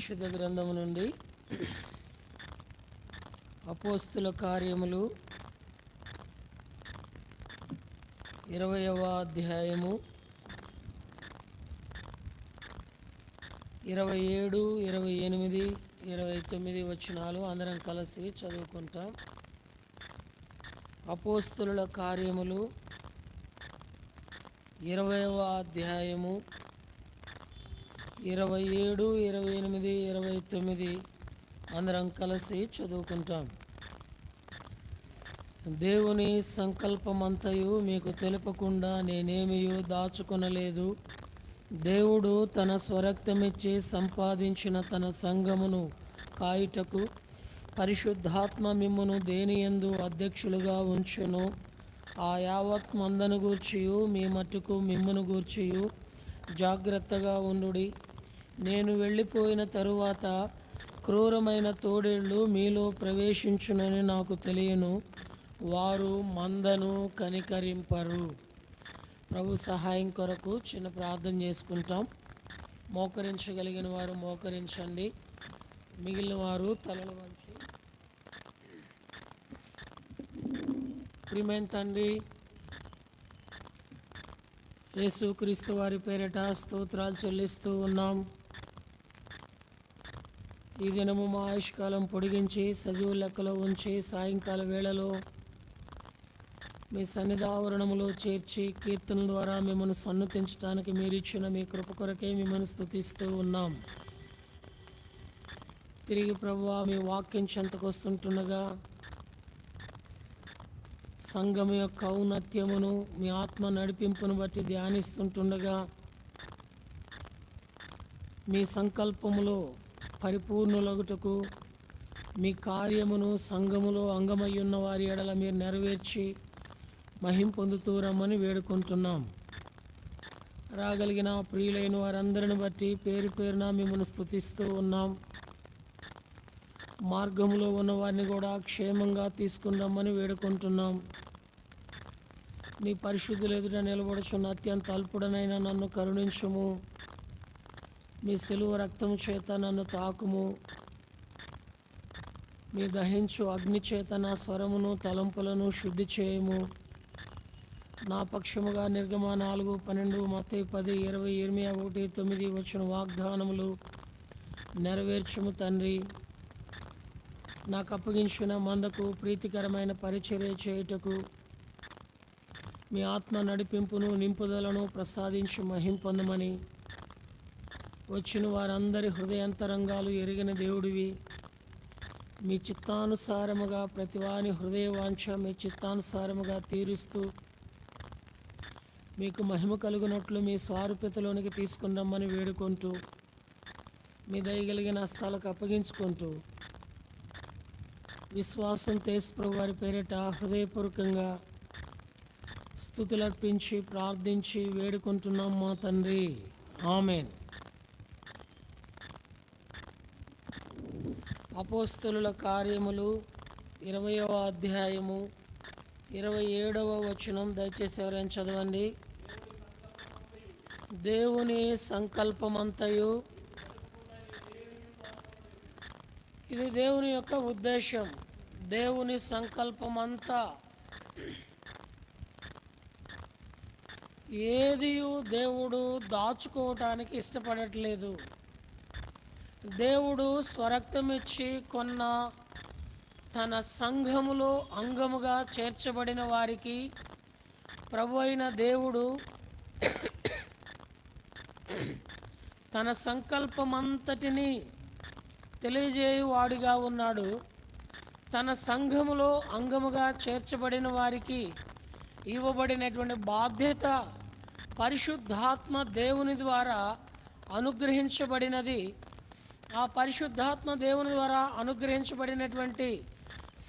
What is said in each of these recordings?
పరిశుద్ధ గ్రంథము నుండి అపోస్తుల కార్యములు 20వ అధ్యాయము 27, 28, 29 వచనాలు అందరం కలిసి చదువుకుంటాం. అపోస్తుల కార్యములు 20వ అధ్యాయము 27, 28, 29 అందరం కలిసి చదువుకుంటాం. దేవుని సంకల్పమంతయు మీకు తెలుపకుండా నేనేమియో దాచుకొనలేదు. దేవుడు తన స్వరక్తమిచ్చి సంపాదించిన తన సంఘమును కాయుటకు పరిశుద్ధాత్మ మిమ్మును దేనియందు అధ్యక్షులుగా ఉంచెను. ఆ యావత్ మందను గూర్చియు మీ మట్టుకు మిమ్మును గూర్చియు జాగ్రత్తగా ఉండుడి. నేను వెళ్ళిపోయిన తరువాత క్రూరమైన తోడేళ్ళు మీలో ప్రవేశించునని నాకు తెలియను. వారు మందను కనికరింపరు. ప్రభు సహాయం కొరకు చిన్న ప్రార్థన చేసుకుంటాం. మోకరించగలిగిన వారు మోకరించండి, మిగిలిన వారు తలలు వంచి. ప్రియమైన తండ్రి, యేసుక్రీస్తు వారి పేరిట స్తోత్రాలు చెల్లిస్తూ ఉన్నాం. ఈ దినము మా ఆయుష్కాలం పొడిగించి సజీవ లెక్కలో ఉంచి సాయంకాల వేళలో మీ సన్నిధావరణములో చేర్చి కీర్తనల ద్వారా మిమ్మల్ని సన్నుతించడానికి మీరిచ్చిన మీ కృప కొరకే మిమ్మల్ని స్తుతిస్తూ ఉన్నాం. తిరిగి ప్రభువా మీ వాక్యం చెంతకు వస్తుంటుండగా సంఘం యొక్క ఔన్నత్యమును మీ ఆత్మ నడిపింపును బట్టి ధ్యానిస్తుంటుండగా మీ సంకల్పములో పరిపూర్ణులగుటకు మీ కార్యమును సంఘములో అంగమయ్యున్న వారి ఎడల మీరు నెరవేర్చి మహిం పొందుతూ రమ్మని వేడుకుంటున్నాం. రాగలిగిన ప్రియులైన వారందరిని బట్టి పేరు పేరున మిమ్మల్ని స్తుతిస్తూ ఉన్నాం. మార్గములో ఉన్న వారిని కూడా క్షేమంగా తీసుకుని రమ్మని వేడుకుంటున్నాం. నీ పరిశుద్ధులు ఎదుట నిలబడుచున్న అత్యంత అల్పుడనైన నన్ను కరుణించుము. మీ సిలువ రక్తం చేత నన్ను తాకుము. మీ దహించు అగ్ని చేత నా స్వరమును తలంపులను శుద్ధి చేయము. నా పక్షముగా నిర్గమ 4, 12, మత్తయి 10, 20, ఇర్మియా 1, 9 వచ్చిన వాగ్దానములు నెరవేర్చుము తండ్రి. నాకు అప్పగించిన మందకు ప్రీతికరమైన పరిచర్య చేయుటకు మీ ఆత్మ నడిపింపును నింపుదలను ప్రసాదించి మహిం పొందమని వచ్చిన వారందరి హృదయాంతరంగాలు ఎరిగిన దేవుడివి. మీ చిత్తానుసారముగా ప్రతివాని హృదయవాంఛ మీ చిత్తానుసారముగా తీరుస్తూ మీకు మహిమ కలుగునట్లు మీ స్వారూప్యతలోనికి తీసుకుని రమ్మని వేడుకుంటూ మీ దయగలిగిన హస్తాలకు అప్పగించుకుంటూ విశ్వాసం యేసుప్రభు వారి పేరిట హృదయపూర్వకంగా స్తుతులర్పించి ప్రార్థించి వేడుకుంటున్నాం మా తండ్రి. ఆమేన్. అపోస్తలుల కార్యములు 20వ అధ్యాయము 27వ వచనం దయచేసి ఎవరైనా చదవండి. దేవుని సంకల్పమంతయు, ఇది దేవుని యొక్క ఉద్దేశం. దేవుని సంకల్పమంతా ఏదియు దేవుడు దాచుకోవటానికి ఇష్టపడట్లేదు. దేవుడు స్వరక్తమిచ్చి కొన్న తన సంఘములో అంగముగా చేర్చబడిన వారికి ప్రభు అయిన దేవుడు తన సంకల్పమంతటిని తెలియజేయువాడిగా ఉన్నాడు. తన సంఘములో అంగముగా చేర్చబడిన వారికి ఇవ్వబడినటువంటి బాధ్యత పరిశుద్ధాత్మ దేవుని ద్వారా అనుగ్రహించబడినది. ఆ పరిశుద్ధాత్మ దేవుని ద్వారా అనుగ్రహించబడినటువంటి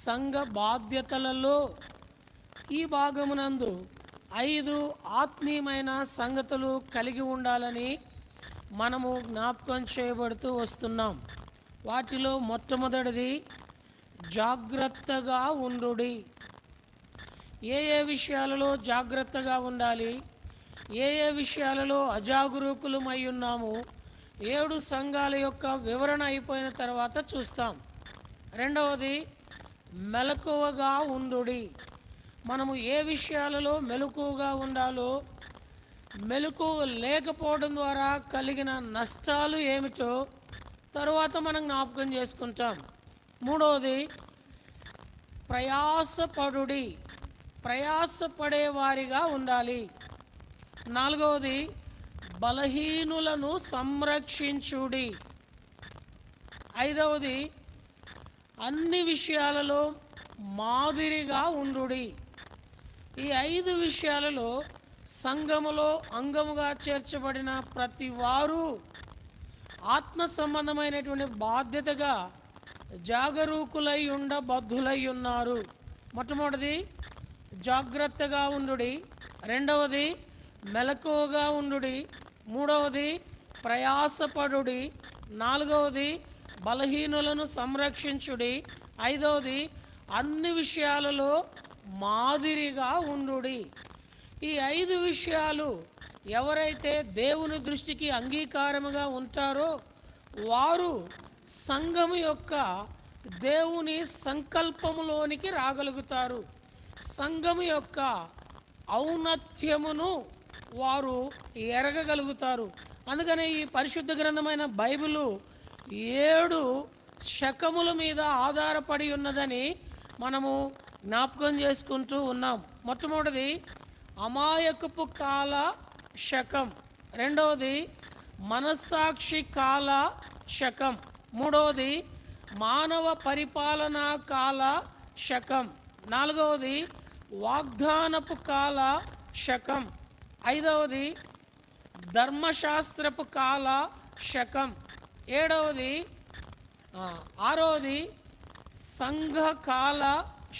సంఘ బాధ్యతలలో ఈ భాగమునందు 5 ఆత్మీయమైన సంగతులు కలిగి ఉండాలని మనము జ్ఞాపకం చేయబడుతూ వస్తున్నాం. వాటిలో మొట్టమొదటిది జాగ్రత్తగా ఉండుడి. ఏ విషయాలలో జాగ్రత్తగా ఉండాలి, ఏ విషయాలలో అజాగరూకులమై ఉన్నాము, 7 సంఘాల యొక్క వివరణ అయిపోయిన తర్వాత చూస్తాం. రెండవది మెలకువగా ఉండుడి. మనము ఏ విషయాలలో మెలకువగా ఉండాలో, మెలకువ లేకపోవడం ద్వారా కలిగిన నష్టాలు ఏమిటో తరువాత మనం జ్ఞాపకం చేసుకుంటాం. మూడవది ప్రయాసపడుడి, ప్రయాసపడేవారిగా ఉండాలి. నాలుగవది బలహీనులను సంరక్షించుడి. ఐదవది అన్ని విషయాలలో మాదిరిగా ఉండుడి. ఈ 5 విషయాలలో సంఘములో అంగముగా చేర్చబడిన ప్రతి వారు ఆత్మ సంబంధమైనటువంటి బాధ్యతగా జాగరూకులై ఉండబద్ధులై ఉన్నారు. మొట్టమొదటిది జాగ్రత్తగా ఉండుడి, రెండవది మెలకువగా ఉండుడి, మూడవది ప్రయాసపడుడి, నాలుగవది బలహీనులను సంరక్షించుడి, ఐదవది అన్ని విషయాలలో మాదిరిగా ఉండుడి. ఈ 5 విషయాలు ఎవరైతే దేవుని దృష్టికి అంగీకారముగా ఉంటారో వారు సంఘము యొక్క దేవుని సంకల్పములోనికి రాగలుగుతారు. సంఘము యొక్క ఔన్నత్యమును వారు ఎరగగలుగుతారు. అందుకనే ఈ పరిశుద్ధ గ్రంథమైన బైబిలు 7 శకముల మీద ఆధారపడి ఉన్నదని మనము జ్ఞాపకం చేసుకుంటూ ఉన్నాం. మొట్టమొదటిది అమాయకపు కాల శకం, రెండవది మనస్సాక్షి కాల శకం, మూడవది మానవ పరిపాలనా కాల శకం, నాలుగవది వాగ్దానపు కాల శకం, ఐదవది ధర్మశాస్త్రపు కాల శకం, ఆరవది సంఘకాల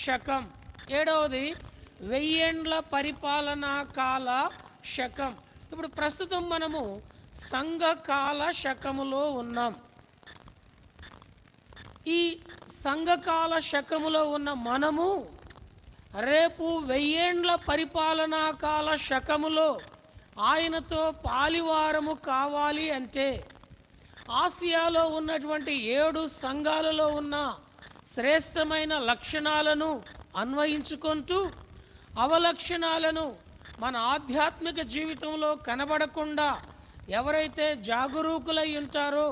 శకం, ఏడవది 1000 ఏండ్ల పరిపాలనా కాల శకం. ఇప్పుడు ప్రస్తుతం మనము సంఘకాల శకములో ఉన్నాం. ఈ సంఘకాల శకములో ఉన్న మనము రేపు 1000 ఏండ్ల పరిపాలనా కాల శకములో ఆయనతో పాలివారము కావాలి అంటే ఆసియాలో ఉన్నటువంటి 7 సంఘాలలో ఉన్న శ్రేష్టమైన లక్షణాలను అన్వయించుకుంటూ అవలక్షణాలను మన ఆధ్యాత్మిక జీవితంలో కనబడకుండా ఎవరైతే జాగరూకులై ఉంటారో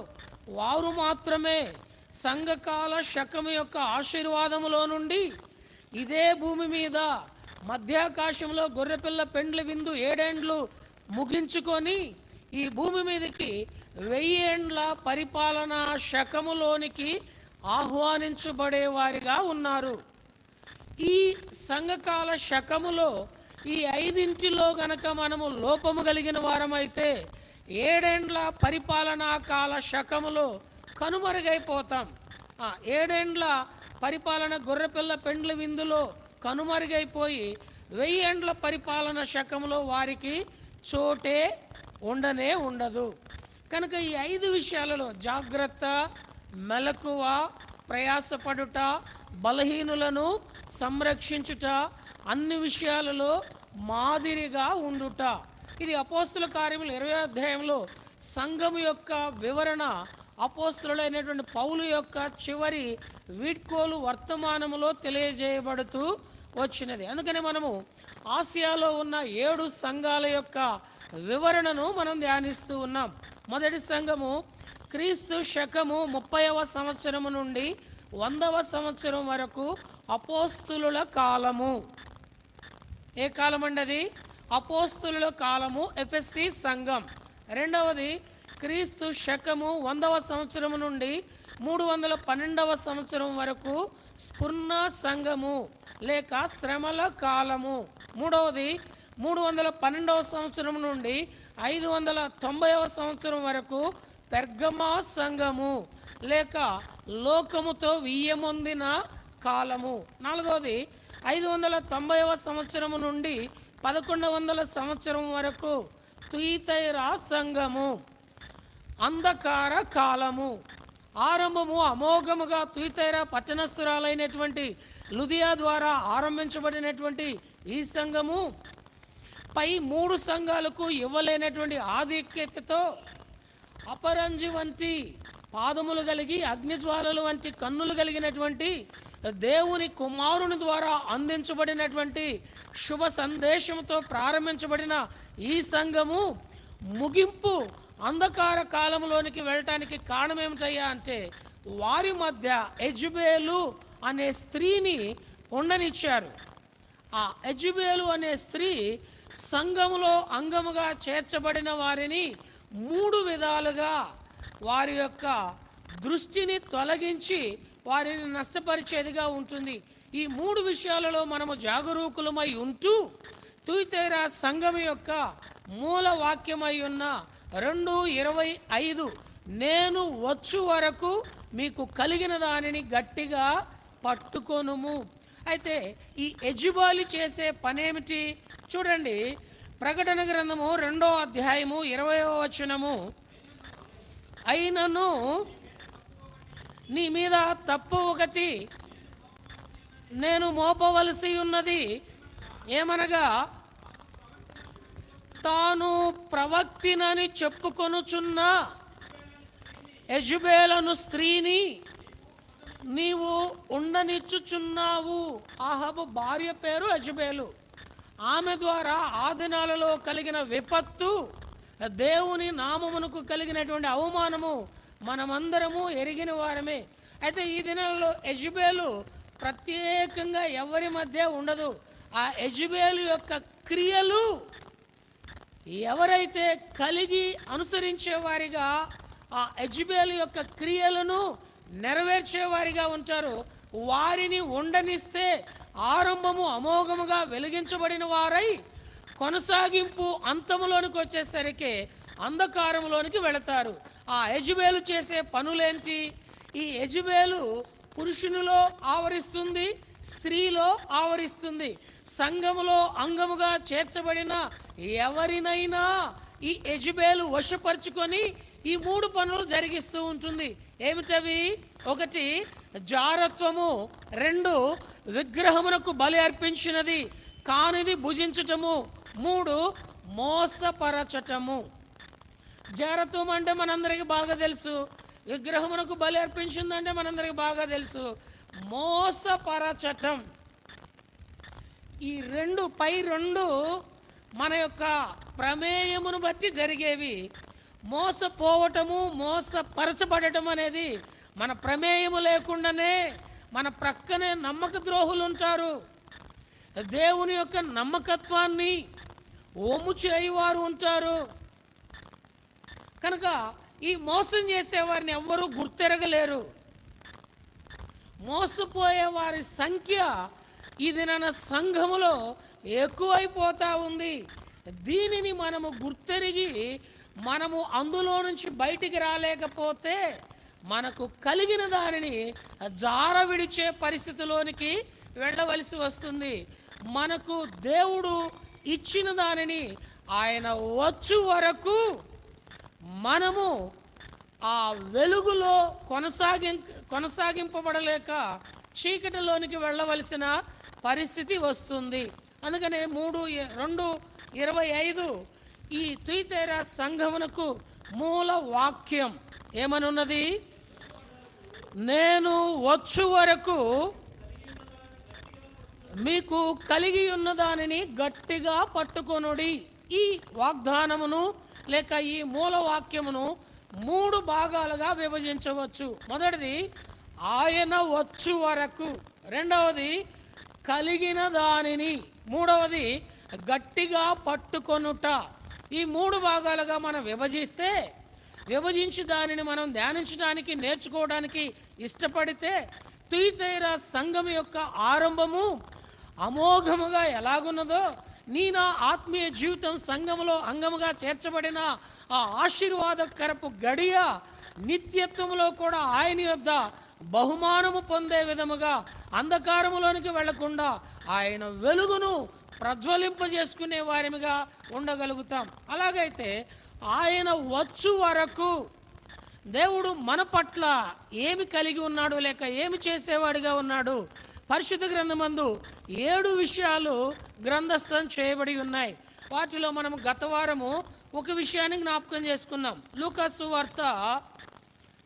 వారు మాత్రమే సంఘకాల శకము యొక్క ఆశీర్వాదములో నుండి ఇదే భూమి మీద మధ్యాకాశంలో గొర్రెపిల్ల పెండ్ల విందు 7 ఏండ్లు ముగించుకొని ఈ భూమి మీదకి 1000 ఏండ్ల పరిపాలనా శకములోనికి ఆహ్వానించబడేవారిగా ఉన్నారు. ఈ సంఘకాల శకములో ఈ 5 గనక మనము లోపము కలిగిన వారమైతే 7 ఏండ్ల పరిపాలనా కాల శకములో కనుమరుగైపోతాం. 7 ఏండ్ల పరిపాలన గొర్రెపిల్ల పెండ్ల విందులో కనుమరుగైపోయి 1000 ఏండ్ల పరిపాలన శకములో వారికి చోటే ఉండనే ఉండదు. కనుక ఈ 5 విషయాలలో జాగ్రత్త, మెలకువ, ప్రయాసపడుట, బలహీనులను సంరక్షించుట, అన్ని విషయాలలో మాదిరిగా ఉండుట. ఇది అపోస్తుల కార్యములు 20వ అధ్యాయంలో సంఘము యొక్క వివరణ అపోస్తులైనటువంటి పౌలు యొక్క చివరి వీడ్కోలు వర్తమానములో తెలియజేయబడుతూ వచ్చినది. అందుకని మనము ఆసియాలో ఉన్న 7 సంఘాల యొక్క వివరణను మనం ధ్యానిస్తూ ఉన్నాం. మొదటి సంఘము క్రీస్తు శకము 30వ సంవత్సరము నుండి 100వ సంవత్సరం వరకు అపోస్తులుల కాలము. ఏ కాలం అండి అది? అపోస్తులుల కాలము, ఎఫెసీ సంఘం. రెండవది క్రీస్తు శకము 100వ సంవత్సరము నుండి 312వ సంవత్సరం వరకు స్ఫుర్ణ సంఘము లేక శ్రమల కాలము. మూడవది 312వ సంవత్సరం నుండి 590వ సంవత్సరం వరకు పెర్గమా సంఘము లేక లోకముతో వియ్యమొందిన కాలము. నాలుగవది 590వ సంవత్సరము నుండి 1100 సంవత్సరం వరకు తుయితైరా సంఘము, అంధకార కాలము. ఆరంభము అమోఘముగా తుయితైరా పట్టణస్థురాలైనటువంటి లుదియా ద్వారా ఆరంభించబడినటువంటి ఈ సంఘము పై 3 సంఘాలకు ఇవ్వలేనటువంటి ఆధిక్యతతో అపరంజి వంటి పాదములు కలిగి అగ్నిజ్వాలలు వంటి కన్నులు కలిగినటువంటి దేవుని కుమారుని ద్వారా అందించబడినటువంటి శుభ సందేశంతో ప్రారంభించబడిన ఈ సంఘము ముగింపు అంధకార కాలంలోనికి వెళ్ళటానికి కారణం ఏమిటయ్యా అంటే వారి మధ్య యెజబెలు అనే స్త్రీని ఉండనిచ్చారు. ఆ యెజబెలు అనే స్త్రీ సంఘములో అంగముగా చేర్చబడిన వారిని 3 విధాలుగా వారి యొక్క దృష్టిని తొలగించి వారిని నష్టపరిచేదిగా ఉంటుంది. ఈ 3 విషయాలలో మనము జాగరూకులమై ఉంటూ తుయితైరా సంఘం యొక్క మూల వాక్యమై ఉన్న 2:25 నేను వచ్చు వరకు మీకు కలిగిన దానిని గట్టిగా పట్టుకొనుము. అయితే ఈ యెజబెలు చేసే పనేమిటి చూడండి. ప్రకటన గ్రంథము 2వ అధ్యాయము 20వ వచనము, అయినను నీ మీద తప్పు ఒకటి నేను మోపవలసి ఉన్నది, ఏమనగా తాను ప్రవక్తినని చెప్పుకొనుచున్న యెజబెలు స్త్రీని నీవు ఉండనిచ్చుచున్నావు. ఆహాబు భార్య పేరు యెజబెలు. ఆమె ద్వారా ఆ దినాలలో కలిగిన విపత్తు, దేవుని నామమునకు కలిగినటువంటి అవమానము మనమందరము ఎరిగిన వారమే. అయితే ఈ దినాలలో యెజబెలు ప్రత్యేకంగా ఎవరి మధ్య ఉండదు. ఆ యెజబెలు యొక్క క్రియలు ఎవరైతే కలిగి అనుసరించేవారిగా ఆ యెజబెలు యొక్క క్రియలను నెరవేర్చేవారిగా ఉంటారో వారిని ఉండనిస్తే ఆరంభము అమోఘముగా వెలిగించబడిన వారై కొనసాగింపు అంతములోనికి వచ్చేసరికి అంధకారంలోనికి వెళతారు. ఆ యెజబెలు చేసే పనులేంటి? ఈ యెజబెలు పురుషునిలో ఆవరిస్తుంది, స్త్రీలో ఆవరిస్తుంది. సంఘములో అంగముగా చేర్చబడిన ఎవరినైనా ఈ యెజబెలు వశపరుచుకొని ఈ 3 పనులు జరిగిస్తూ ఉంటుంది. ఏమిటవి? 1 జారత్వము, 2 విగ్రహమునకు బలి అర్పించినది కానిది భుజించటము, 3 మోసపరచటము. జారత్వం అంటే మనందరికీ బాగా తెలుసు, విగ్రహమునకు బలి అర్పించిందంటే మనందరికీ బాగా తెలుసు. మోసపరచటం, ఈ 2 మన యొక్క ప్రమేయమును బట్టి జరిగేవి. మోసపోవటము, మోసపరచబడటం అనేది మన ప్రమేయము లేకుండానే మన ప్రక్కనే నమ్మక ద్రోహులు ఉంటారు. దేవుని యొక్క నమ్మకత్వాన్ని ఒమ్ము చేయువారు ఉంటారు. కనుక ఈ మోసం చేసేవారిని ఎవ్వరూ గుర్తెరగలేరు. మోసపోయే వారి సంఖ్య ఈ దినాన సంఘములో ఎక్కువైపోతా ఉంది. దీనిని మనము గుర్తెరిగి మనము అందులో నుంచి బయటికి రాలేకపోతే మనకు కలిగిన దానిని జార విడిచే పరిస్థితిలోనికి వెళ్ళవలసి వస్తుంది. మనకు దేవుడు ఇచ్చిన దానిని ఆయన వచ్చు వరకు మనము ఆ వెలుగులో కొనసాగింపబడలేక చీకటిలోనికి వెళ్ళవలసిన పరిస్థితి వస్తుంది. అందుకనే 3:2-25 ఈ తుయితైరా సంఘమునకు మూల వాక్యం ఏమనున్నది? నేను వచ్చు వరకు మీకు కలిగి ఉన్న దానిని గట్టిగా పట్టుకొనుడి. ఈ వాగ్దానమును లేక ఈ మూల వాక్యమును 3 భాగాలుగా విభజించవచ్చు. మొదటిది ఆయన వచ్చు వరకు, రెండవది కలిగిన దానిని, మూడవది గట్టిగా పట్టుకొనుట. ఈ 3 భాగాలుగా మనం విభజించి దానిని మనం ధ్యానించడానికి నేర్చుకోవడానికి ఇష్టపడితే తుయితైరా సంఘం యొక్క ఆరంభము అమోఘముగా ఎలాగున్నదో నీ నా ఆత్మీయ జీవితం సంఘములో అంగముగా చేర్చబడిన ఆ ఆశీర్వాదకరపు గడియ నిత్యత్వములో కూడా ఆయన యొద్ద బహుమానము పొందే విధముగా అంధకారములోనికి వెళ్లకుండా ఆయన వెలుగును ప్రజ్వలింపజేసుకునే వారిగా ఉండగలుగుతాం. అలాగైతే ఆయన వచ్చు వరకు దేవుడు మన పట్ల ఏమి కలిగి ఉన్నాడు లేక ఏమి చేసేవాడిగా ఉన్నాడు? పరిశుద్ధ గ్రంథమందు 7 విషయాలు గ్రంథస్థం చేయబడి ఉన్నాయి. వాటిలో మనము గత వారము ఒక విషయాన్ని జ్ఞాపకం చేసుకున్నాం. లూకా సువార్త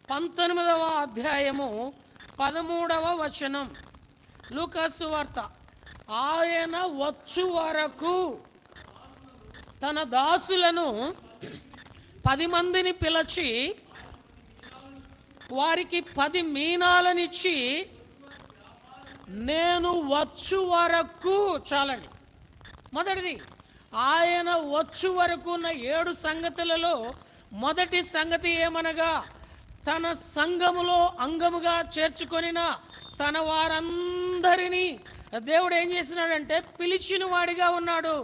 19వ అధ్యాయము 13వ వచనం. లూకా సువార్త, ఆయన వచ్చు వరకు తన దాసులను 10 మందిని పిలిచి వారికి 10 మీనాలనిచ్చి, నేను వచ్చు వరకు, చాలండి. మొదటిది, ఆయన వచ్చు వరకు ఉన్న 7 సంగతులలో మొదటి సంగతి ఏమనగా, తన సంఘములో అంగముగా చేర్చుకొనిన తన వారందరినీ దేవుడు ఏం చేసినాడంటే పిలిచిన వాడిగా ఉన్నాడు.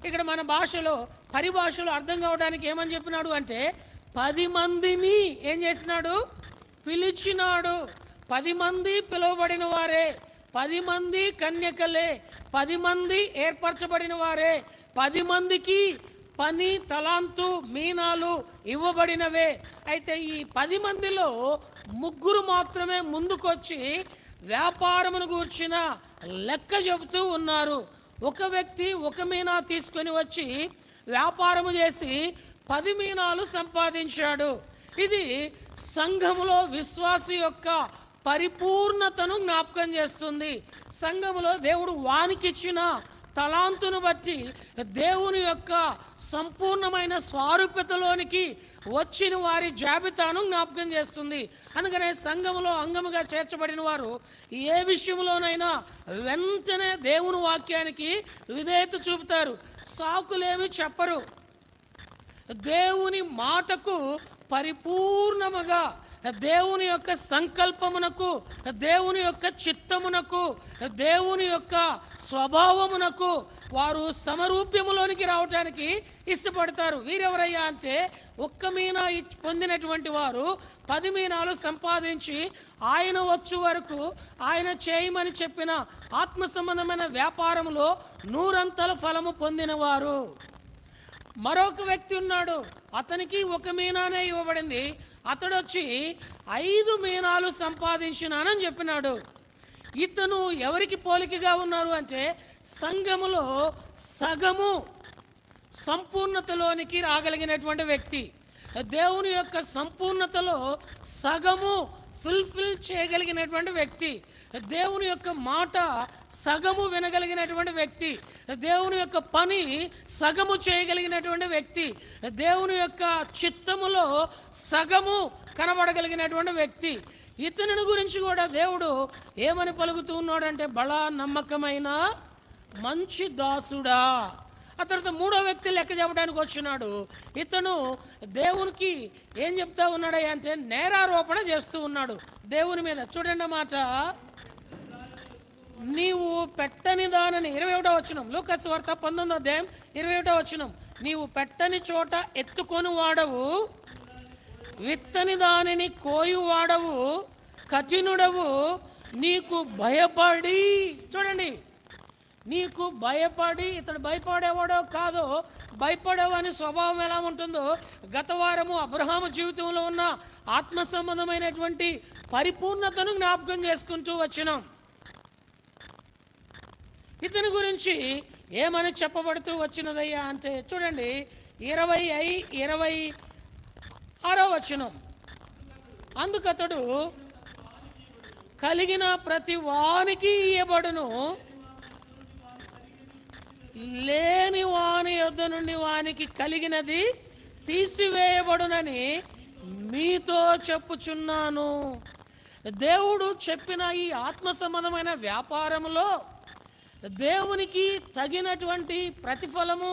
ఇక్కడ మన భాషలో పరిభాషలో అర్థం కావడానికి ఏమని చెప్పినాడు అంటే, 10 మందిని ఏం చేసినాడు, పిలిచినాడు. 10 మంది పిలువబడిన వారే, 10 మంది కన్యకలే, 10 మంది ఏర్పరచబడిన వారే, 10 మందికి పని, తలాంతు, మీనాలు ఇవ్వబడినవే. అయితే ఈ 10 మందిలో 3 మాత్రమే ముందుకొచ్చి వ్యాపారమును గూర్చిన లెక్క చెబుతూ ఉన్నారు. ఒక వ్యక్తి 1 మీనా తీసుకొని వచ్చి వ్యాపారము చేసి 10 మీనాలు సంపాదించాడు. ఇది సంఘములో విశ్వాసి యొక్క పరిపూర్ణతను జ్ఞాపకం చేస్తుంది. సంఘములో దేవుడు వానికిచ్చిన తలాంతును బట్టి దేవుని యొక్క సంపూర్ణమైన స్వారూప్యతలోనికి వచ్చిన వారి జాబితాను జ్ఞాపకం చేస్తుంది. అందుకనే సంఘములో అంగముగా చేర్చబడిన వారు ఏ విషయంలోనైనా వెంటనే దేవుని వాక్యానికి విధేయత చూపుతారు, సాకులేమి చెప్పరు. దేవుని మాటకు పరిపూర్ణముగా, దేవుని యొక్క సంకల్పమునకు, దేవుని యొక్క చిత్తమునకు, దేవుని యొక్క స్వభావమునకు వారు సమరూప్యములోనికి రావటానికి ఇష్టపడతారు. వీరెవరయ్యా అంటే 1 మీనా పొందినటువంటి వారు 10 మీనాలు సంపాదించి ఆయన వచ్చు వరకు ఆయన చేయమని చెప్పిన ఆత్మ సంబంధమైన వ్యాపారంలో 100 ఫలము పొందినవారు. మరొక వ్యక్తి ఉన్నాడు, అతనికి 1 మీనానే ఇవ్వబడింది. అతడు వచ్చి 5 మీనాలు సంపాదించినానని చెప్పినాడు. ఇతను ఎవరికి పోలికగా ఉన్నారు అంటే, సంఘములో సగము సంపూర్ణతలోనికి రాగలిగినటువంటి వ్యక్తి, దేవుని యొక్క సంపూర్ణతలో సగము ఫుల్ఫిల్ చేయగలిగినటువంటి వ్యక్తి, దేవుని యొక్క మాట సగము వినగలిగినటువంటి వ్యక్తి, దేవుని యొక్క పని సగము చేయగలిగినటువంటి వ్యక్తి, దేవుని యొక్క చిత్తములో సగము కనబడగలిగినటువంటి వ్యక్తి. ఇతని గురించి కూడా దేవుడు ఏమని పలుకుతూ ఉన్నాడంటే, బలా నమ్మకమైన మంచి దాసుడా. ఆ తర్వాత 3వ వ్యక్తి లెక్క చెప్పడానికి వచ్చినాడు. ఇతను దేవునికి ఏం చెప్తా ఉన్నాడు అంటే, నేరారోపణ చేస్తూ ఉన్నాడు దేవుని మీద. చూడండి మాట, నీవు పెట్టని దానని 21వ వచనం, లూకా సువార్త 19వ అధ్యాయం 21వ వచనం, నీవు పెట్టని చోట ఎత్తుకొని వాడవు, విత్తని దానిని కోయు వాడవు, కఠినుడవు, నీకు భయపడి, చూడండి, నీకు భయపడి, ఇతడు భయపడేవాడో కాదో, భయపడేవాని స్వభావం ఎలా ఉంటుందో గత వారము అబ్రహాము జీవితంలో ఉన్న ఆత్మ సంబంధమైనటువంటి పరిపూర్ణతను జ్ఞాపకం చేసుకుంటూ వచ్చినాం. ఇతని గురించి ఏమని చెప్పబడుతూ వచ్చినదయ్యా అంటే, చూడండి 26వ వచనం, అందుకతడు కలిగిన ప్రతి వానికి ఇయ్యబడును, లేని వాని యొద్ద నుండి వానికి కలిగినది తీసివేయబడునని మీతో చెప్పుచున్నాను. దేవుడు చెప్పిన ఈ ఆత్మ సంబంధమైన వ్యాపారంలో దేవునికి తగినటువంటి ప్రతిఫలము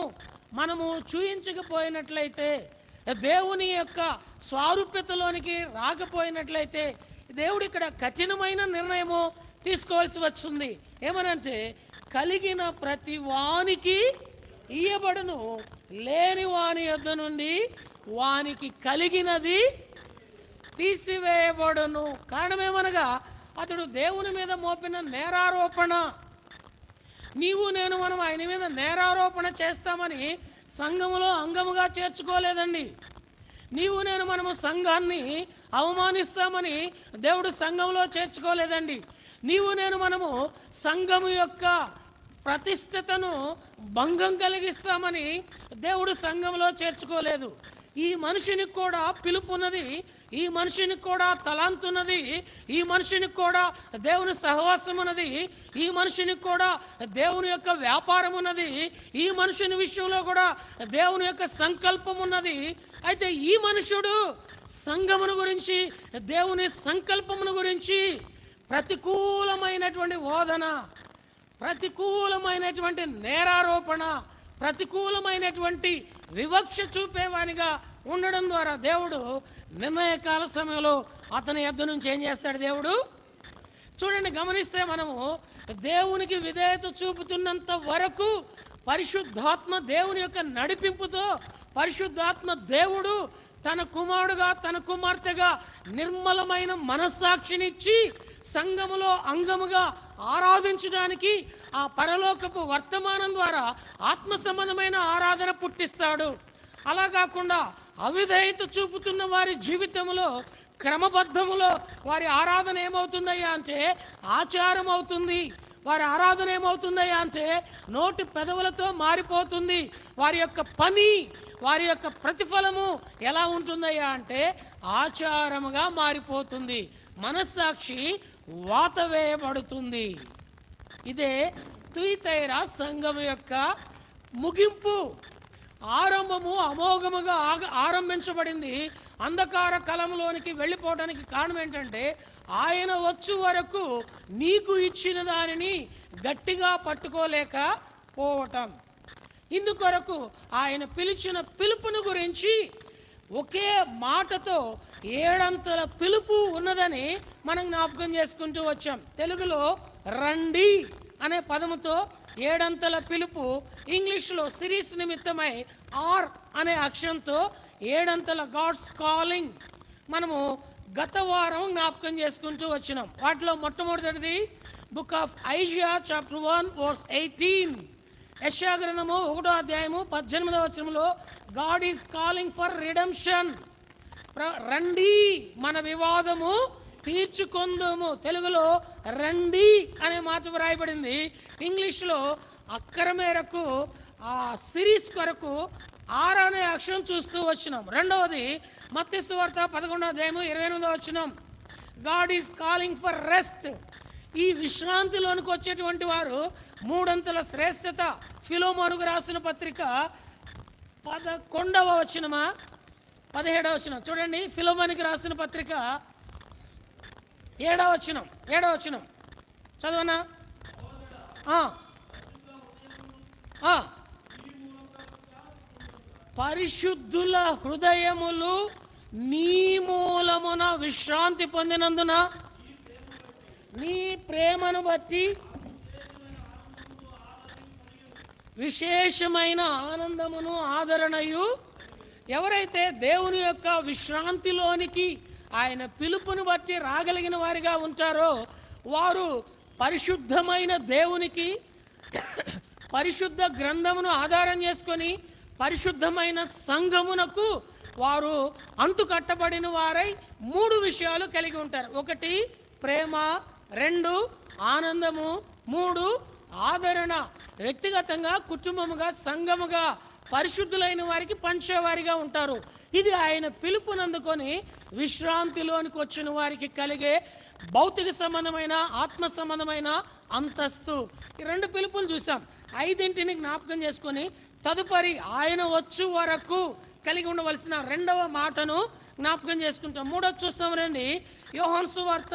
మనము చూయించకపోయినట్లయితే, దేవుని యొక్క స్వారూప్యతలోనికి రాకపోయినట్లయితే, దేవుడు ఇక్కడ కఠినమైన నిర్ణయము తీసుకోవాల్సి వచ్చింది. ఏమనంటే, కలిగిన ప్రతి వానికి ఇయ్యబడును, లేని వాని యొద్ద నుండి వానికి కలిగినది తీసివేయబడును. కారణమేమనగా, అతడు దేవుని మీద మోపిన నేరారోపణ. నీవు నేను మనం ఆయన మీద నేరారోపణ చేస్తామని సంఘములో అంగముగా చేర్చుకోలేదండి. నీవు నేను మనము సంఘాన్ని అవమానిస్తామని దేవుడు సంఘంలో చేర్చుకోలేదండి. నీవు నేను మనము సంఘము యొక్క ప్రతిష్టతను భంగం కలిగిస్తామని దేవుడు సంఘంలో చేర్చుకోలేదు. ఈ మనిషినికి కూడా పిలుపున్నది, ఈ మనిషినికి కూడా తలాంతున్నది, ఈ మనిషినికి కూడా దేవుని సహవాసం ఉన్నది, ఈ మనిషినికి కూడా దేవుని యొక్క వ్యాపారం ఉన్నది, ఈ మనుషుని విషయంలో కూడా దేవుని యొక్క సంకల్పం ఉన్నది. అయితే ఈ మనుషుడు సంఘమును గురించి, దేవుని సంకల్పమును గురించి ప్రతికూలమైనటువంటి బోధన, ప్రతికూలమైనటువంటి నేరారోపణ, ప్రతికూలమైనటువంటి వివక్ష చూపేవానిగా ఉండడం ద్వారా దేవుడు నిర్ణయకాల సమయంలో అతని యొద్ద నుంచి ఏం చేస్తాడు దేవుడు? చూడండి, గమనిస్తే మనము దేవునికి విధేయత చూపుతున్నంత వరకు పరిశుద్ధాత్మ దేవుని యొక్క నడిపింపుతో పరిశుద్ధాత్మ దేవుడు తన కుమారుడుగా, తన కుమార్తెగా నిర్మలమైన మనస్సాక్షినిచ్చి సంఘములో అంగముగా ఆరాధించడానికి ఆ పరలోకపు వర్తమానం ద్వారా ఆత్మ సంబంధమైన ఆరాధన పుట్టిస్తాడు. అలా కాకుండా అవిధేయత చూపుతున్న వారి జీవితంలో, క్రమబద్ధములో వారి ఆరాధన ఏమవుతుందయ్యా అంటే ఆచారం అవుతుంది. వారి ఆరాధన ఏమవుతుందయ్యా అంటే నోటి పెదవులతో మారిపోతుంది. వారి యొక్క పని, వారి యొక్క ప్రతిఫలము ఎలా ఉంటుందయ్యా అంటే ఆచారముగా మారిపోతుంది. మనస్సాక్షి వాత వేయబడుతుంది. ఇదే తుయితైరా సంఘము యొక్క ముగింపు. ఆరంభము అమోఘముగా ఆరంభించబడింది. అంధకార కలంలోనికి వెళ్ళిపోవడానికి కారణం ఏంటంటే ఆయన వచ్చు వరకు నీకు ఇచ్చిన దానిని గట్టిగా పట్టుకోలేక పోవటం. ఇందుకొరకు ఆయన పిలిచిన పిలుపును గురించి ఒకే మాటతో 7 అంతల పిలుపు ఉన్నదని మనం జ్ఞాపకం చేసుకుంటూ వచ్చాం. తెలుగులో రండి అనే పదముతో 7 అంతల పిలుపు, ఇంగ్లీష్లో సిరీస్ నిమిత్తమై ఆర్ అనే అక్షరంతో 7 అంతల గాడ్స్ కాలింగ్ మనము గత వారం జ్ఞాపకం చేసుకుంటూ వచ్చినాం. వాటిలో మొట్టమొదటిది బుక్ ఆఫ్ ఐజియా చాప్టర్ 1:18. యెషయా గ్రంథము 1వ అధ్యాయము 18వ వచనంలో God is calling for redemption. రండి మన వివాదము తీర్చుకొందుము. తెలుగులో రండి అనే మాట వ్రాయబడింది. ఇంగ్లీష్లో అక్కర మేరకు ఆ సిరీస్ కొరకు ఆర్ అనే అక్షరం చూస్తూ వచ్చినాం. రెండవది మత్తయి సువార్త 11వ అధ్యాయము 28వ వచనం, God is calling for rest. ఈ విశ్రాంతిలోనికి వచ్చేటువంటి వారు 3 అంతల శ్రేష్టత. ఫిలోమోనుకు రాసిన పత్రిక 11వ వచనమా 17వ వచనం చూడండి. ఫిలోమోనుకు రాసిన పత్రిక 7వ వచనం చదవనా? పరిశుద్ధుల హృదయములు నీ మూలమున విశ్రాంతి పొందినందున నీ ప్రేమను బట్టి విశేషమైన ఆనందమును ఆదరణయు. ఎవరైతే దేవుని యొక్క విశ్రాంతిలోనికి ఆయన పిలుపును బట్టి రాగలిగిన వారిగా ఉంటారో వారు పరిశుద్ధమైన దేవునికి, పరిశుద్ధ గ్రంథమును ఆధారం చేసుకొని పరిశుద్ధమైన సంఘమునకు వారు అంటు కట్టబడిన వారై 3 విషయాలు కలిగి ఉంటారు. 1 ప్రేమ, 2 ఆనందము, 3 ఆదరణ. వ్యక్తిగతంగా, కుటుంబముగా, సంఘముగా పరిశుద్ధులైన వారికి పంచేవారిగా ఉంటారు. ఇది ఆయన పిలుపునందుకొని విశ్రాంతిలోనికి వచ్చిన వారికి కలిగే భౌతిక సంబంధమైన, ఆత్మ సంబంధమైన అంతస్తు. ఈ 2 పిలుపులు చూసాం. 5ంటిని జ్ఞాపకం చేసుకొని తదుపరి ఆయన వచ్చు వరకు కలిగి ఉండవలసిన 2వ మాటను జ్ఞాపకం చేసుకుంటాం. 3వ చూస్తాం రండి. యోహాను సువార్త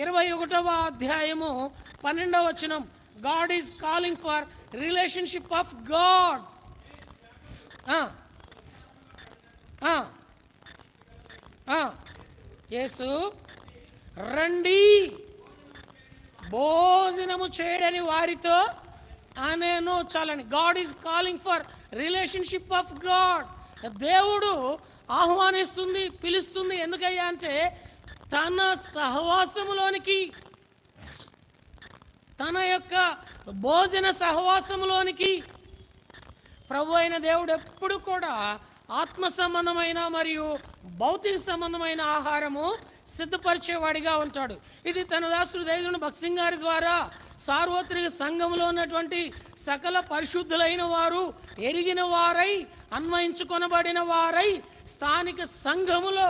21వ అధ్యాయము 12వ వచనం, God is calling for relationship of God. Yesu రండి భోజనము చేయడని వారితో అనేను చాలని. God is calling for relationship of God. దేవుడు ఆహ్వానిస్తుంది, పిలుస్తుంది. ఎందుకయ్యా అంటే తన సహవాసములోనికి, తన యొక్క భోజన సహవాసములోనికి. ప్రభు అయిన దేవుడు ఎప్పుడు కూడా ఆత్మ సంబంధమైన మరియు భౌతిక సంబంధమైన ఆహారము సిద్ధపరిచేవాడిగా ఉంటాడు. ఇది తన దాసుడు దైవజనుడు భక్సింగ్ గారి ద్వారా సార్వత్రిక సంఘంలో ఉన్నటువంటి సకల పరిశుద్ధులైన వారు, ఎరిగిన వారై, అన్వయించుకొనబడిన వారై స్థానిక సంఘములో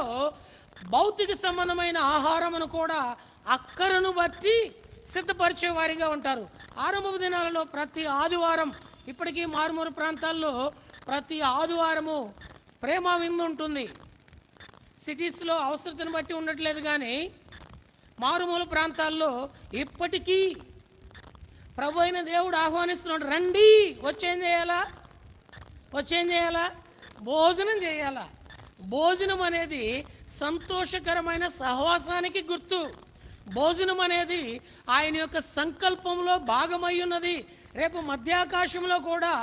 భౌతిక సంబంధమైన ఆహారమును కూడా అక్కరను బట్టి సిద్ధపరిచేవారిగా ఉంటారు. ఆరంభపు దినాలలో ప్రతి ఆదివారం, ఇప్పటికీ మారుమూల ప్రాంతాల్లో ప్రతి ఆదివారము ప్రేమ విందు ఉంటుంది. సిటీస్లో అవసరతను బట్టి ఉండట్లేదు, కానీ మారుమూల ప్రాంతాల్లో ఇప్పటికీ ప్రభు అయిన దేవుడు ఆహ్వానిస్తున్నాడు, రండి, వచ్చేం చేయాలా? భోజనం చేయాలా. భోజనం అనేది సంతోషకరమైన సహవాసానికి గుర్తు. భోజనం అనేది ఆయన యొక్క సంకల్పంలో భాగమై ఉన్నది. రేపు మధ్యాకాశంలో కూడా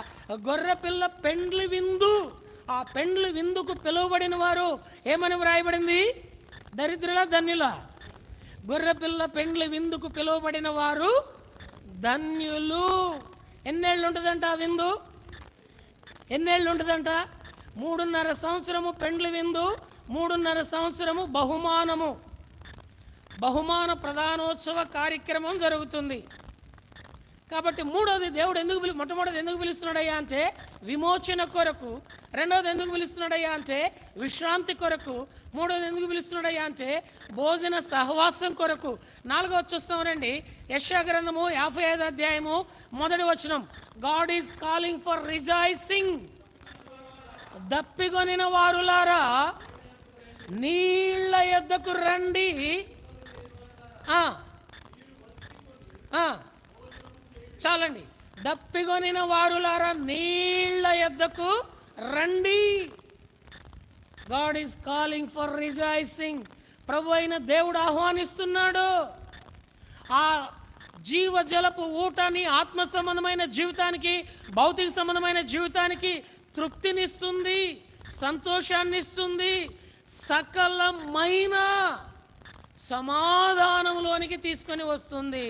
గొర్రెపిల్ల పెండ్లి విందు, ఆ పెండ్లి విందుకు పిలువబడిన వారు ఏమని వ్రాయబడింది? దరిద్రుల ధన్యుల. గొర్రెపిల్ల పెండ్లి విందుకు పిలువబడిన వారు ధన్యులు. ఎన్నేళ్ళు ఉంటుందంట ఆ విందు? ఎన్నేళ్ళు ఉంటుందంట? 3.5 సంవత్సరము పెండ్లి విందు, 3.5 సంవత్సరము బహుమాన ప్రధానోత్సవ కార్యక్రమం జరుగుతుంది. కాబట్టి మూడోది దేవుడు మొట్టమొదటిది ఎందుకు పిలుస్తున్నాడయ్యా అంటే విమోచన కొరకు. రెండవది ఎందుకు పిలుస్తున్నాడయ్యా అంటే విశ్రాంతి కొరకు. మూడోది ఎందుకు పిలుస్తున్నాడయ్యా అంటే భోజన సహవాసం కొరకు. 4వ చూస్తాం రండి. యెషయా గ్రంథము 55వ అధ్యాయము 1వ వచనం. God is calling for rejoicing. దప్పికొనిన వారులారా నీళ్ల యొద్దకు రండి. చాలండి. దప్పికొనిన వారులారా నీళ్ల యొద్దకు రండి. God is calling for rejoicing. ప్రభు అయిన దేవుడు ఆహ్వానిస్తున్నాడు. ఆ జీవజలపు ఊటని ఆత్మ సంబంధమైన జీవితానికి, భౌతిక సంబంధమైన జీవితానికి తృప్తినిస్తుంది, సంతోషాన్నిస్తుంది, సకలమైన సమాధానంలోనికి తీసుకొని వస్తుంది.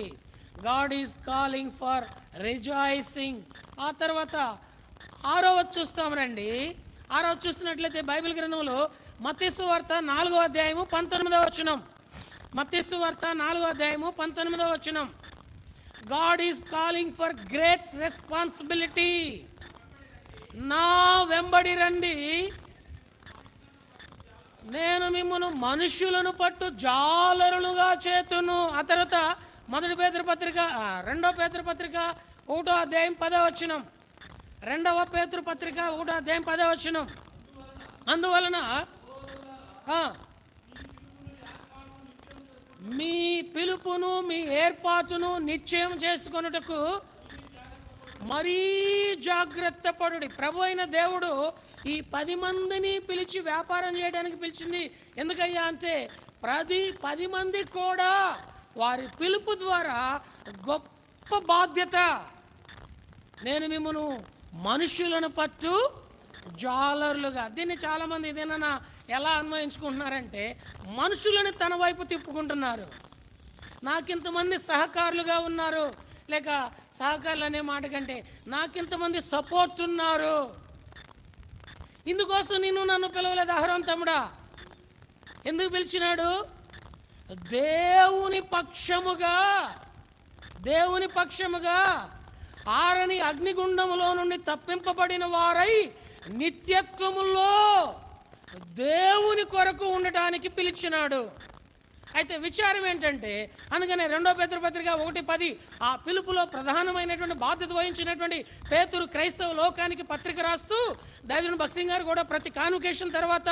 God is calling for rejoicing. ఆ తర్వాత 6వ చూస్తాం రండి. 6వ చూస్తున్నట్లయితే బైబిల్ గ్రంథంలో మత్తయి సువార్త 4వ అధ్యాయము 19వ వచనం. మత్తయి సువార్త 4వ అధ్యాయము 19వ వచనం. God is calling for great responsibility. నా వెంబడి రండి, నేను మిమ్మల్ని మనుషులను పట్టు జాలరులుగా చేతును. ఆ తర్వాత 2వ పేతురు పత్రిక 1వ అధ్యాయం 10వ వచనం. 2వ పేతురు పత్రిక 1వ అధ్యాయం 10వ వచనం. అందువలన మీ పిలుపును, మీ ఏర్పాటును నిశ్చయం చేసుకొనుటకు మరీ జాగ్రత్త పడుడి. ప్రభు అయిన దేవుడు ఈ 10 మందిని పిలిచి వ్యాపారం చేయడానికి పిలిచింది ఎందుకయ్యా అంటే 10 మంది కూడా వారి పిలుపు ద్వారా గొప్ప బాధ్యత. నేను మిమ్మల్ని మనుషులను పట్టు జాలర్లుగా. దీన్ని చాలామంది ఇదేనా ఎలా అన్వయించుకుంటున్నారంటే మనుషులను తన వైపు తిప్పుకుంటున్నారు. నాకింతమంది సహకారులుగా ఉన్నారు, లేక సహకారులు అనే మాట కంటే నాకింతమంది సపోర్ట్ ఉన్నారు, ఇందుకోసం నన్ను పిలవలేదు. అహరోను తమ్ముడా ఎందుకు పిలిచినాడు? దేవుని పక్షముగా ఆరని అగ్నిగుండములో నుండి తప్పింపబడిన వారై నిత్యత్వములో దేవుని కొరకు ఉండటానికి పిలిచినాడు. అయితే విచారం ఏంటంటే, అందుకనే 2వ పేతురు పత్రిక 1:10 ఆ పిలుపులో ప్రధానమైనటువంటి బాధ్యత వహించినటువంటి పేతురు క్రైస్తవ లోకానికి పత్రిక రాస్తూ, దైవజనుడు భక్సింగ్ గారు కూడా ప్రతి కాన్వకేషన్ తర్వాత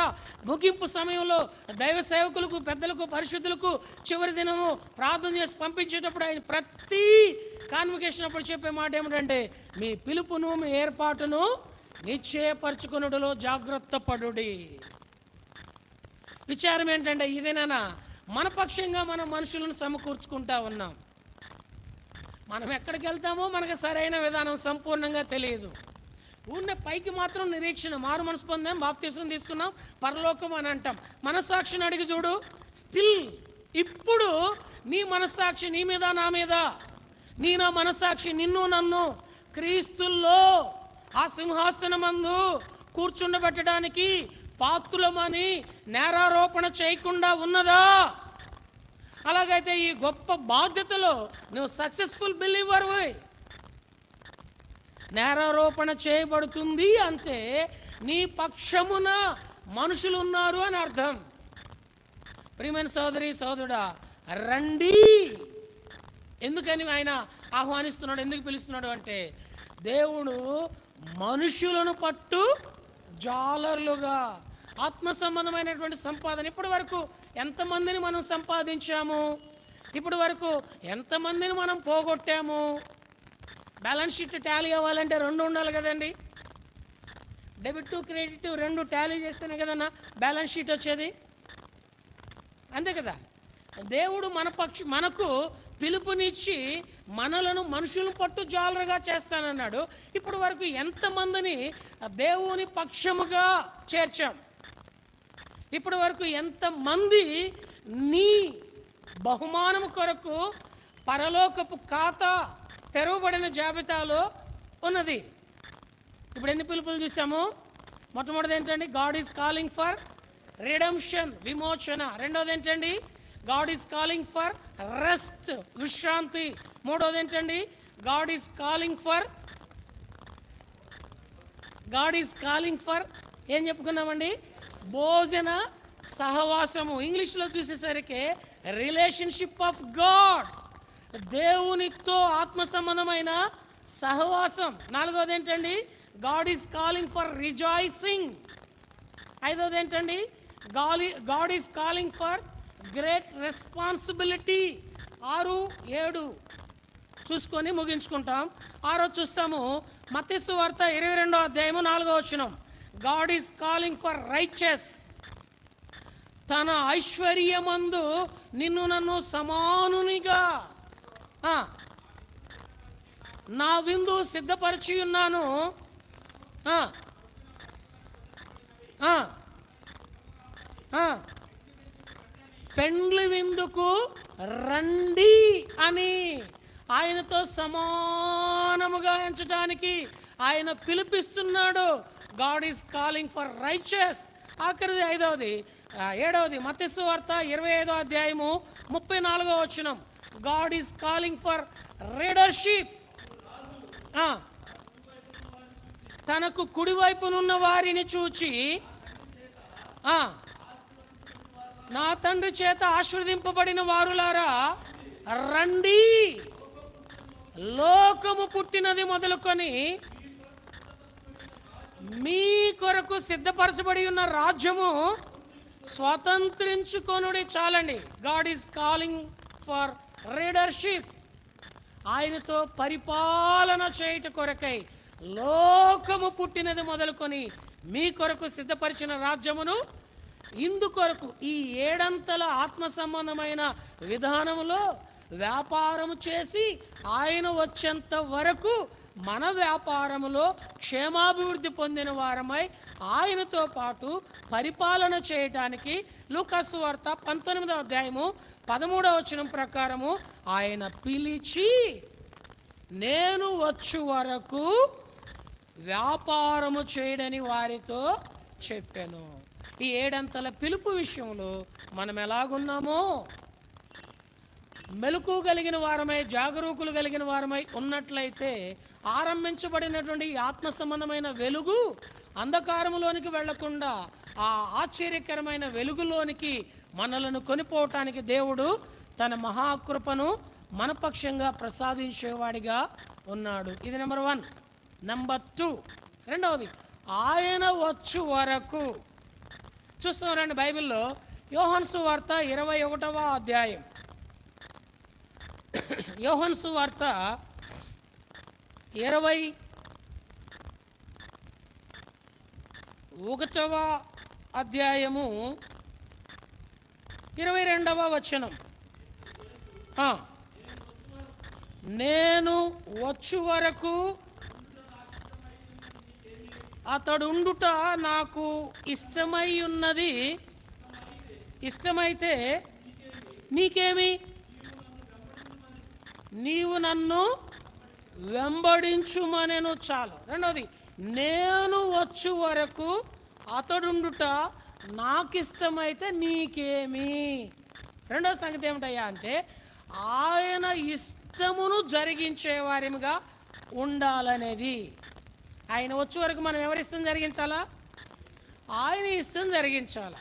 ముగింపు సమయంలో దైవ సేవకులకు, పెద్దలకు, పరిశుద్ధులకు చివరి దినము ప్రార్థన చేసి పంపించేటప్పుడు ఆయన ప్రతి కాన్వకేషన్ అప్పుడు చెప్పే మాట ఏమిటంటే, మీ పిలుపును, మీ ఏర్పాటును నిశ్చయపరచుకొనుటలో జాగ్రత్త పడుడి. విచారం ఏంటంటే ఇదేనా మన పక్షంగా మనం మనుషులను సమకూర్చుకుంటా ఉన్నాం. మనం ఎక్కడికి వెళ్తామో మనకు సరైన విధానం సంపూర్ణంగా తెలియదు. ఉన్న పైకి మాత్రం నిరీక్షణ, మారు మనసు పొందాం, బాప్తిసం తీసుకున్నాం, పరలోకం అని అంటాం. మనస్సాక్షిని అడిగి చూడు, స్టిల్ ఇప్పుడు నీ మనస్సాక్షి నీ మీద, నా మీద, నా మనస్సాక్షి నిన్ను నన్ను క్రీస్తుల్లో ఆ సింహాసనమందు కూర్చుండబెట్టడానికి పాత్రులమని నేరారోపణ చేయకుండా ఉన్నదా? అలాగైతే ఈ గొప్ప బాధ్యతలో నువ్వు సక్సెస్ఫుల్ బిలీవర్వి. నేరారోపణ చేయబడుతుంది అంటే నీ పక్షమున మనుషులు ఉన్నారు అని అర్థం. ప్రియమైన సోదరి సోదరుడా, రండి. ఎందుకని ఆయన ఆహ్వానిస్తున్నాడు, ఎందుకు పిలుస్తున్నాడు అంటే దేవుడు మనుషులను పట్టు జాలర్లుగా. ఆత్మ సంబంధమైనటువంటి సంపాదన. ఇప్పటి వరకు ఎంతమందిని మనం సంపాదించాము? ఇప్పటి వరకు ఎంతమందిని మనం పోగొట్టాము? బ్యాలెన్స్ షీట్ టాలీ అవ్వాలంటే 2 ఉండాలి కదండి. డెబిట్ క్రెడిట్ 2 టాలీ చేస్తేనే కదన్నా బ్యాలెన్స్ షీట్ వచ్చేది. అంతే కదా. దేవుడు మనకు పిలుపునిచ్చి మనలను మనుషులను పట్టు జాలరుగా చేస్తానన్నాడు. ఇప్పటి వరకు ఎంతమందిని దేవుని పక్షముగా చేర్చాం? ఇప్పటి వరకు ఎంతమంది నీ బహుమానము కొరకు పరలోకపు ఖాతా తెరవబడిన జాబితాలో ఉన్నది? ఇప్పుడు ఎన్ని పిలుపులు చూసాము? మొట్టమొదటిది ఏంటండి? God is calling for redemption, విమోచన. రెండోది ఏంటండి? God is calling for rest, విశ్రాంతి. మూడోది ఏంటండి? గాడ్ ఈజ్ కాలింగ్ ఫర్ ఏం చెప్పుకున్నామండి? భోజన సహవాసము. ఇంగ్లీష్లో చూసేసరికి రిలేషన్షిప్ ఆఫ్ గాడ్, దేవునితో ఆత్మ సంబంధమైన సహవాసం. నాలుగోది ఏంటండి? God is calling for rejoicing. ఐదోది ఏంటండి? God is calling for great responsibility. 6, 7 చూసుకొని ముగించుకుంటాం. 6 చూస్తాము. మత్తయి సువార్త 22వ అధ్యాయము 4వ వచనం. God is calling for riches. తన ఐశ్వర్యమందు నిన్ను నన్ను సమానునిగా నా విందు సిద్ధపరిచి ఉన్నాను. పెండ్లి విందుకు రండి అని ఆయనతో సమానముగా ఎంచడానికి ఆయన పిలిపిస్తున్నాడు. God is calling for riches. ఆఖరిది 5వది 7వది మత్తయి సువార్త 25వ అధ్యాయము 34వ వచనం. God is calling for leadership. తనకు కుడివైపునున్న వారిని చూచి నా తండ్రి చేత ఆశీర్వదింపబడిన వారులారా రండి, లోకము పుట్టినది మొదలుకొని మీ కొరకు సిద్ధపరచబడి ఉన్న రాజ్యము స్వతంత్రించుకొనుడి. చాలండి. God is calling for leadership. ఆయనతో పరిపాలన చేయుట కొరకై లోకము పుట్టినది మొదలుకొని మీ కొరకు సిద్ధపరిచిన రాజ్యమును ఇందుకొరకు ఈ 7 ఆత్మ సంబంధమైన విధానములో వ్యాపారము చేసి ఆయన వచ్చేంత వరకు మన వ్యాపారములో క్షేమాభివృద్ధి పొందిన వారమై ఆయనతో పాటు పరిపాలన చేయటానికి లూకాసు వార్త 19వ అధ్యాయము 13వ వచనం ప్రకారము ఆయన పిలిచి నేను వచ్చు వరకు వ్యాపారము చేయడని వారితో చెప్పాను. ఈ 7 పిలుపు విషయంలో మనం ఎలాగున్నామో మెలకు కలిగిన వారమై జాగరూకులు కలిగిన వారమై ఉన్నట్లయితే ఆరంభించబడినటువంటి ఈ ఆత్మ సంబంధమైన వెలుగు అంధకారములోనికి వెళ్లకుండా ఆ ఆశ్చర్యకరమైన వెలుగులోనికి మనలను కొనిపోవటానికి దేవుడు తన మహాకృపను మనపక్షంగా ప్రసాదించేవాడిగా ఉన్నాడు. ఇది నెంబర్ 1. నెంబర్ 2, రెండవది ఆయన వచ్చు వరకు. చూస్తున్నారండి బైబిల్లో యోహాను సువార్త 21వ అధ్యాయం. యోహాను సువార్త 21వ అధ్యాయము 22వ వచనం. నేను వచ్చు వరకు అతడుండుట నాకు ఇష్టమై ఉన్నది. ఇష్టమైతే నీకేమి? నీవు నన్ను వెంబడించుమనెను. చాలు. రెండవది నేను వచ్చు వరకు అతడుండుట నాకిష్టమైతే నీకేమి. రెండవ సంగతి ఏమిటయ్యా అంటే ఆయన ఇష్టమును జరిగించే వారిగా ఉండాలనేది. ఆయన వచ్చే వరకు మనం ఎవరి ఇష్టం జరిగించాలా? ఆయన ఇష్టం జరిగించాలా.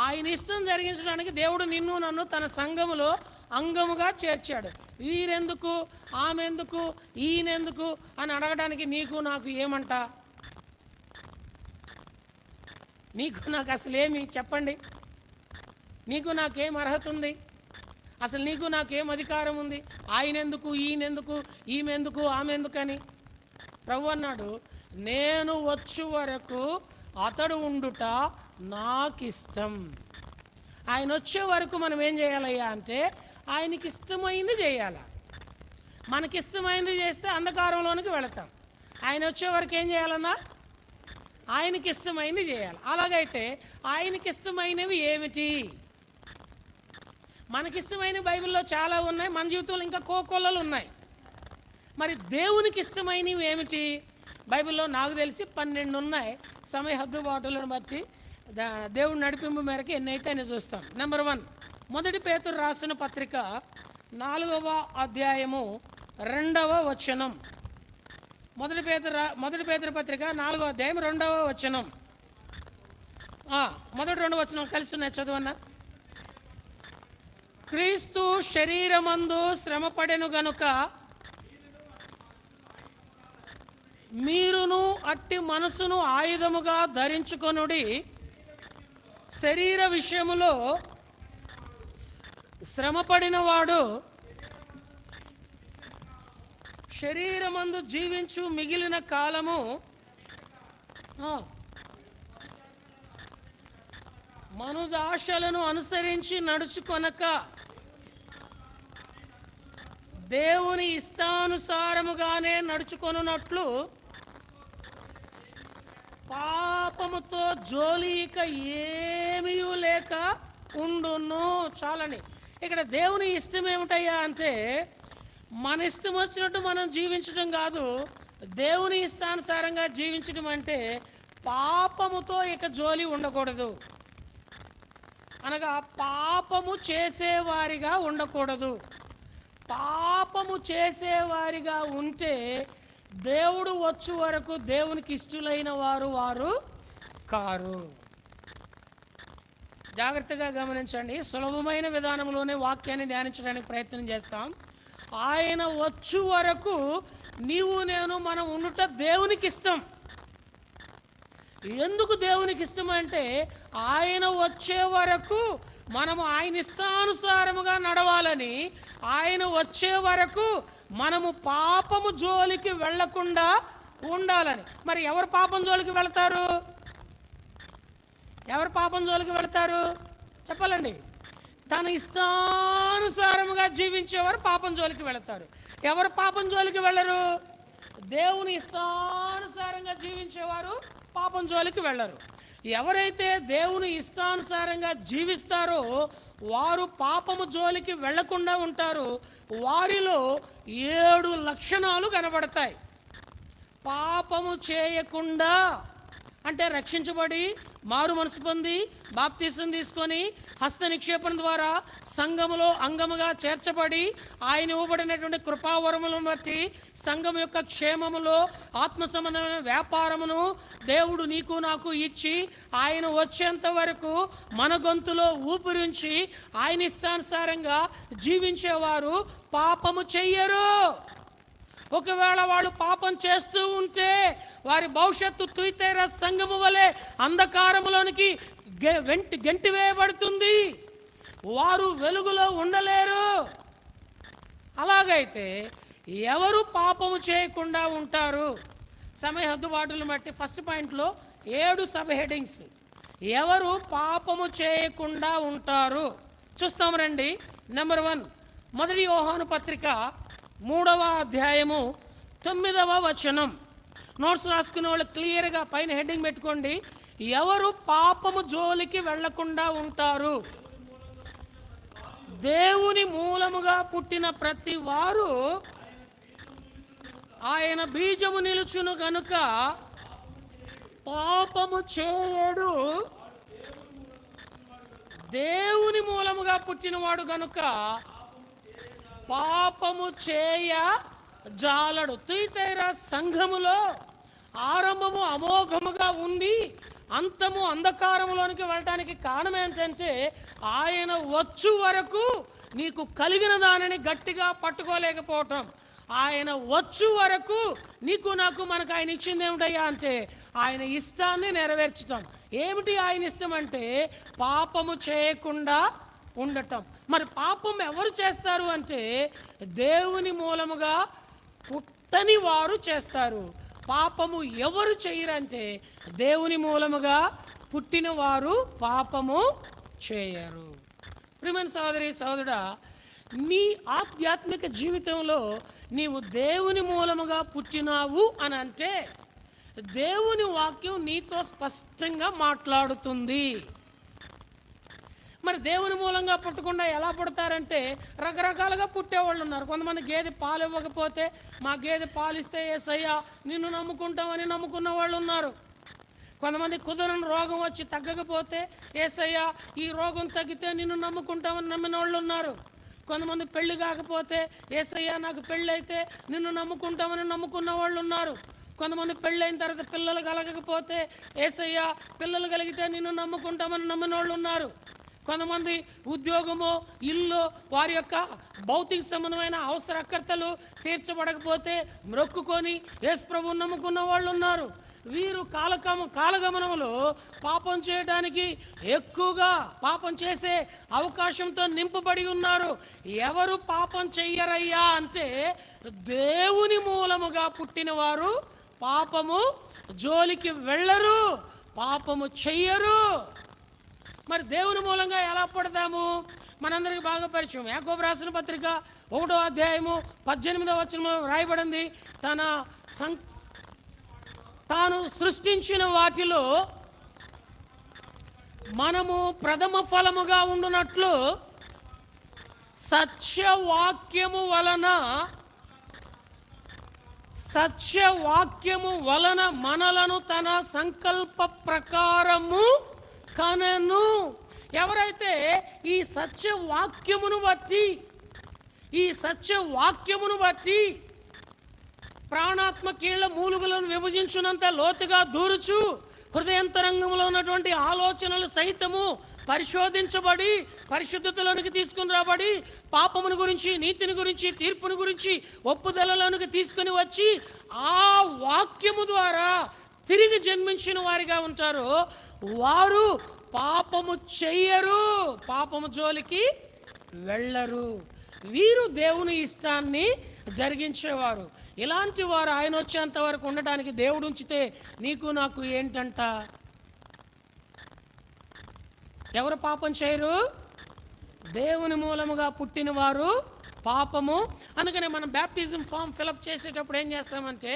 ఆయన ఇష్టం జరిగించడానికి దేవుడు నిన్ను నన్ను తన సంఘములో అంగముగా చేర్చాడు. వీరెందుకు, ఆమెందుకు, ఈయనెందుకు అని అడగడానికి నీకు నాకు ఏమంట? నీకు నాకు అసలు ఏమి చెప్పండి? నీకు నాకేం అర్హత ఉంది? అసలు నీకు నాకేం అధికారం ఉంది? ఆయనెందుకు, ఈయనెందుకు, ఈమెందుకు, ఆమెందుకని? ప్రభు అన్నాడు, నేను వచ్చు వరకు అతడు ఉండుట నాకిష్టం. ఆయన వచ్చే వరకు మనం ఏం చేయాలయ్యా అంటే ఆయనకి ఇష్టమైంది చేయాలి. మనకిష్టమైంది చేస్తే అంధకారంలోనికి వెళతాం. ఆయన వచ్చే వరకు ఏం చేయాలన్నా ఆయనకి ఇష్టమైంది చేయాలి. అలాగైతే ఆయనకి ఇష్టమైనవి ఏమిటి? మనకిష్టమైన బైబిల్లో చాలా ఉన్నాయి, మన జీవితంలో ఇంకా కోకొల్లలు ఉన్నాయి. మరి దేవునికి ఇష్టమైనవి ఏమిటి? బైబిల్లో నాకు తెలిసి 12 ఉన్నాయి. సమయ హద్దుబాటులను బట్టి దేవుడు నడిపింపు మేరకు ఎన్నైతే అని చూస్తాం. నెంబర్ 1, 1 పేతురు రాసిన పత్రిక 4వ అధ్యాయము 2వ వచనం. 1 పేతురు పత్రిక 4వ అధ్యాయం 2వ వచనం. మొదటి 2 వచనం కలిసి ఉన్నాయి, చదువన్నా. క్రీస్తు శరీరమందు శ్రమపడెను గనుక మీరును అట్టి మనసును ఆయుధముగా ధరించుకొనుడి. శరీర విషయములో శ్రమపడిన వాడు శరీరమందు జీవించు మిగిలిన కాలము మనుజ ఆశలను అనుసరించి నడుచుకొనక దేవుని ఇష్టానుసారముగానే నడుచుకొనున్నట్లు పాపముతో జోలిక ఏమీ లేక ఉండును. చాలని ఇక్కడ దేవుని ఇష్టం ఏమిటయ్యా అంటే మన ఇష్టం వచ్చినట్టు మనం జీవించడం కాదు. దేవుని ఇష్టానుసారంగా జీవించడం అంటే పాపముతో ఇక జోలి ఉండకూడదు, అనగా పాపము చేసేవారిగా ఉండకూడదు. పాపము చేసేవారిగా ఉంటే దేవుడు వచ్చు వరకు దేవునికి ఇష్టలైన వారు కారు. జాగ్రత్తగా గమనించండి. సులభమైన విధానంలోనే వాక్యాన్ని ధ్యానించడానికి ప్రయత్నం చేస్తాం. ఆయన వచ్చు వరకు నీవు నేను మనం ఉండుట దేవునికి ఇష్టం. ఎందుకు దేవునికి ఇష్టం అంటే ఆయన వచ్చే వరకు మనము ఆయన ఇష్టానుసారముగా నడవాలని, ఆయన వచ్చే వరకు మనము పాపము జోలికి వెళ్లకుండా ఉండాలని. మరి ఎవరు పాపం జోలికి వెళతారు? ఎవరు పాపం జోలికి వెళతారు చెప్పాలండి? తన ఇష్టానుసారముగా జీవించేవారు పాపం జోలికి వెళతారు. ఎవరు పాపం జోలికి వెళ్ళరు? దేవుని ఇష్టానుసారంగా జీవించేవారు పాపం జోలికి వెళ్ళరు. ఎవరైతే దేవుని ఇష్టానుసారంగా జీవిస్తారో వారు పాపము జోలికి వెళ్లకుండా ఉంటారు. వారిలో 7 లక్షణాలు కనబడతాయి. పాపము చేయకుండా అంటే రక్షించబడి మారు మనసు పొంది బాప్తీసం తీసుకొని హస్త నిక్షేపణ ద్వారా సంఘములో అంగముగా చేర్చబడి ఆయన ఇవ్వబడినటువంటి కృపావరములను బట్టి సంఘం యొక్క క్షేమములో ఆత్మ సంబంధమైన వ్యాపారమును దేవుడు నీకు నాకు ఇచ్చి ఆయన వచ్చేంత వరకు మన గొంతులో ఊపిరించి ఆయన ఇష్టానుసారంగా జీవించేవారు పాపము చెయ్యరు. ఒకవేళ వాళ్ళు పాపం చేస్తూ ఉంటే వారి భవిష్యత్తు తుయితేర సంఘము వలె అంధకారములోనికి గెంటి వేయబడుతుంది. వారు వెలుగులో ఉండలేరు. అలాగైతే ఎవరు పాపము చేయకుండా ఉంటారు? సమయ హద్దుబాటులను బట్టి ఫస్ట్ పాయింట్లో 7 సబ్ హెడింగ్స్. ఎవరు పాపము చేయకుండా ఉంటారు చూస్తాం రండి. నెంబర్ 1, 1 యోహాను పత్రిక 3వ అధ్యాయము 9వ వచనం. నోట్స్ రాసుకునే వాళ్ళు క్లియర్గా పైన హెడ్డింగ్ పెట్టుకోండి. ఎవరు పాపము జోలికి వెళ్లకుండా ఉంటారు? దేవుని మూలముగా పుట్టిన ప్రతి వారు ఆయన బీజము నిలుచును గనుక పాపము చేయడు, దేవుని మూలముగా పుట్టినవాడు గనుక పాపము చేయ జాలడు. తుయతైరా సంఘములో ఆరంభము అమోఘముగా ఉంది, అంతము అంధకారములోనికి వెళ్ళటానికి కారణం ఏంటంటే ఆయన వచ్చు వరకు నీకు కలిగిన దానిని గట్టిగా పట్టుకోలేకపోవటం. ఆయన వచ్చు వరకు నీకు నాకు మనకు ఆయన ఇచ్చింది ఏమిటయ్యా అంటే ఆయన ఇష్టాన్ని నెరవేర్చటం. ఏమిటి ఆయన ఇష్టం అంటే పాపము చేయకుండా ఉండటం. మరి పాపం ఎవరు చేస్తారు అంటే దేవుని మూలముగా పుట్టని వారు చేస్తారు. పాపము ఎవరు చేయరంటే దేవుని మూలముగా పుట్టిన వారు పాపము చేయరు. ప్రియమైన సోదరి సోదరుడా, నీ ఆధ్యాత్మిక జీవితంలో నీవు దేవుని మూలముగా పుట్టినావు అని అంటే దేవుని వాక్యం నీతో స్పష్టంగా మాట్లాడుతుంది. మరి దేవుని మూలంగా పుట్టకుండా ఎలా పుడతారంటే రకరకాలుగా పుట్టేవాళ్ళు ఉన్నారు. కొంతమంది గేదె పాలు ఇవ్వకపోతే మా గేదె పాలిస్తే యేసయ్యా నిన్ను నమ్ముకుంటామని నమ్ముకున్న వాళ్ళు ఉన్నారు. కొంతమంది కుదరని రోగం వచ్చి తగ్గకపోతే యేసయ్యా ఈ రోగం తగ్గితే నిన్ను నమ్ముకుంటామని నమ్మిన వాళ్ళు ఉన్నారు. కొంతమంది పెళ్లి కాకపోతే యేసయ్యా నాకు పెళ్ళి అయితే నిన్ను నమ్ముకుంటామని నమ్ముకున్న వాళ్ళు ఉన్నారు. కొంతమంది పెళ్ళైన తర్వాత పిల్లలు కలగకపోతే యేసయ్యా పిల్లలు కలిగితే నిన్ను నమ్ముకుంటామని నమ్మిన వాళ్ళు ఉన్నారు. కొంతమంది ఉద్యోగము, ఇల్లు, వారి యొక్క భౌతిక సంబంధమైన అవసరకర్తలు తీర్చబడకపోతే మ్రొక్కుకొని యేసు ప్రభువుని నమ్ముకున్న వాళ్ళు ఉన్నారు. వీరు కాలగమనంలో పాపం చేయడానికి ఎక్కువగా పాపం చేసే అవకాశంతో నింపబడి ఉన్నారు. ఎవరు పాపం చెయ్యరయ్యా అంటే దేవుని మూలముగా పుట్టిన వారు పాపము జోలికి వెళ్ళరు, పాపము చెయ్యరు. మరి దేవుని మూలంగా ఎలా పడతాము? మనందరికీ బాగా పరిచయం. యాకోబు రాసిన పత్రిక 1వ అధ్యాయము 18వ వచనంలో రాయబడింది, తాను సృష్టించిన వాటిలో మనము ప్రథమ ఫలముగా ఉండునట్లు సత్యవాక్యము వలన మనలను తన సంకల్ప ప్రకారము కనెను. ఎవరైతే ఈ సత్యవాక్యమును బట్టి ప్రాణాత్మ కీళ్ల మూలుగులను విభజించునంత లోతుగా దూరుచు హృదయంతరంగంలో ఉన్నటువంటి ఆలోచనలు సైతము పరిశోధించబడి పరిశుద్ధతలోనికి తీసుకుని రాబడి పాపమును గురించి, నీతిని గురించి, తీర్పుని గురించి ఒప్పుదలలోనికి తీసుకుని వచ్చి ఆ వాక్యము ద్వారా తిరిగి జన్మించిన వారిగా ఉంటారు. వారు పాపము చెయ్యరు, పాపము జోలికి వెళ్ళరు. వీరు దేవుని ఇష్టాన్ని జరిగించేవారు. ఇలాంటి వారు ఆయన వచ్చేంత వరకు ఉండటానికి దేవుడు ఉంచితే నీకు నాకు ఏంటంట? ఎవరు పాపం చేయరు? దేవుని మూలముగా పుట్టిన వారు పాపము. అందుకనే మనం బ్యాప్టిజం ఫామ్ ఫిలప్ చేసేటప్పుడు ఏం చేస్తామంటే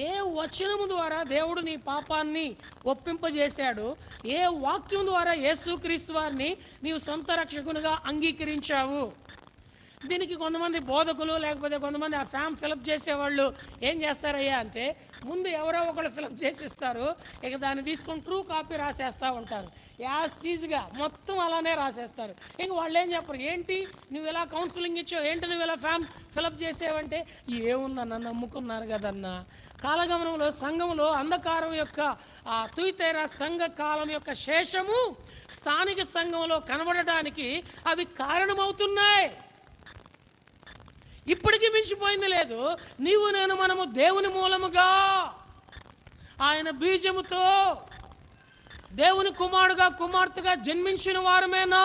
ఏ వచనము ద్వారా దేవుడు నీ పాపాన్ని ఒప్పింపజేశాడు, ఏ వాక్యం ద్వారా యేసుక్రీస్తు వారిని నీవు సొంత రక్షకునిగా అంగీకరించావు. దీనికి కొంతమంది బోధకులు లేకపోతే కొంతమంది ఆ ఫామ్ ఫిలప్ చేసేవాళ్ళు ఏం చేస్తారయ్యా అంటే ముందు ఎవరో ఒకళ్ళు ఫిలప్ చేసిస్తారు, ఇక దాన్ని తీసుకొని ట్రూ కాపీ రాసేస్తూ ఉంటారు. యాస్టీజ్గా మొత్తం అలానే రాసేస్తారు. ఇంక వాళ్ళు ఏం చెప్పరు, ఏంటి నువ్వు ఇలా కౌన్సిలింగ్ ఇచ్చావు, ఏంటి నువ్వు ఇలా ఫామ్ ఫిలప్ చేసావంటే ఏముందన్న నమ్ముకున్నారు కదన్నా. కాలగమనంలో సంఘంలో అంధకారం యొక్క ఆ తుయతైరా సంఘ కాలం యొక్క శేషము స్థానిక సంఘంలో కనబడటానికి అవి కారణమవుతున్నాయి. ఇప్పటికీ మించిపోయింది లేదు. నీవు నేను మనము దేవుని మూలముగా ఆయన బీజముతో దేవుని కుమారుడుగా కుమార్తెగా జన్మించిన వారమేనా?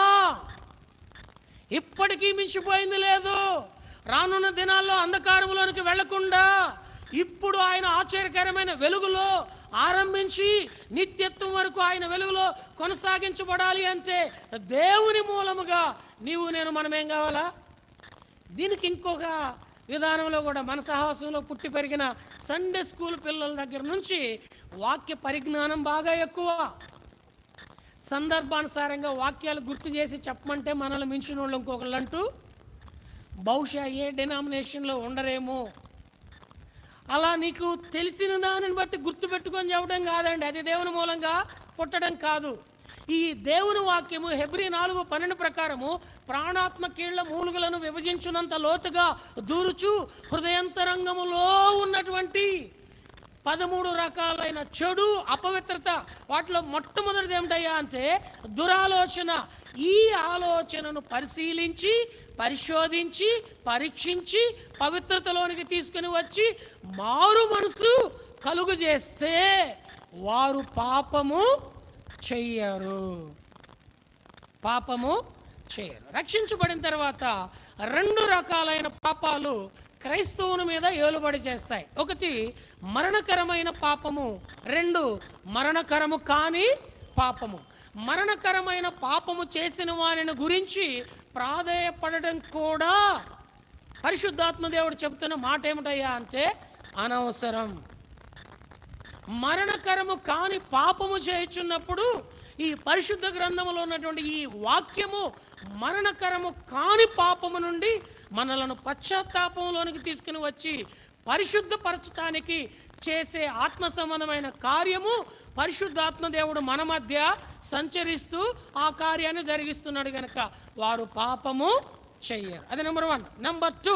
ఇప్పటికీ మించిపోయింది లేదు. రానున్న దినాల్లో అంధకారంలోనికి వెళ్లకుండా ఇప్పుడు ఆయన ఆశ్చర్యకరమైన వెలుగులో ఆరంభించి నిత్యత్వం వరకు ఆయన వెలుగులో కొనసాగించబడాలి అంటే దేవుని మూలముగా నీవు నేను మనమేం కావాలా? దీనికి ఇంకొక విధానంలో కూడా మన సహవాసంలో పుట్టి పెరిగిన సండే స్కూల్ పిల్లల దగ్గర నుంచి వాక్య పరిజ్ఞానం బాగా ఎక్కువ. సందర్భానుసారంగా వాక్యాలు గుర్తు చేసి చెప్పమంటే మనల్ని మించిన వాళ్ళు ఇంకొకళ్ళు అంటూ బహుశా ఏ డినామినేషన్లో ఉండరేమో. అలా నీకు తెలిసిన దానిని బట్టి గుర్తుపెట్టుకొని చెప్పడం కాదండి, అది దేవుని మూలంగా పుట్టడం కాదు. ఈ దేవుని వాక్యము హెబ్రీ 4:12 ప్రకారము ప్రాణాత్మ కీళ్ల మూలుగులను విభజించున్నంత లోతుగా దూరుచు హృదయంతరంగములో ఉన్నటువంటి 13 రకాలైన చెడు అపవిత్రత, వాటిలో మొట్టమొదటిది ఏమిటయ్యా అంటే దురాలోచన. ఈ ఆలోచనను పరిశీలించి పరిశోధించి పరీక్షించి పవిత్రతలోనికి తీసుకుని వచ్చి మారు మనసు కలుగు చేస్తే వారు పాపము చెయ్యరు. రక్షించబడిన తర్వాత 2 రకాలైన పాపాలు క్రైస్తవుని మీద ఏలుబడి చేస్తాయి. ఒకటి మరణకరమైన పాపము, 2 మరణకరము కాని పాపము. మరణకరమైన పాపము చేసిన వారిని గురించి ప్రాధేయపడటం కూడా పరిశుద్ధాత్మ దేవుడు చెబుతున్న మాట ఏమిటయ్యా అంటే అనవసరం. మరణకరము కాని పాపము చేయుచున్నప్పుడు ఈ పరిశుద్ధ గ్రంథములో ఉన్నటువంటి ఈ వాక్యము మరణకరము కాని పాపము నుండి మనలను పశ్చాత్తాపంలోనికి తీసుకుని వచ్చి పరిశుద్ధపరచటానికి చేసే ఆత్మ సంబంధమైన కార్యము పరిశుద్ధాత్మ దేవుడు మన మధ్య సంచరిస్తూ ఆ కార్యాన్ని జరిగిస్తున్నాడు కనుక వారు పాపము చెయ్యరు. అది నెంబర్ 1. నెంబర్ 2,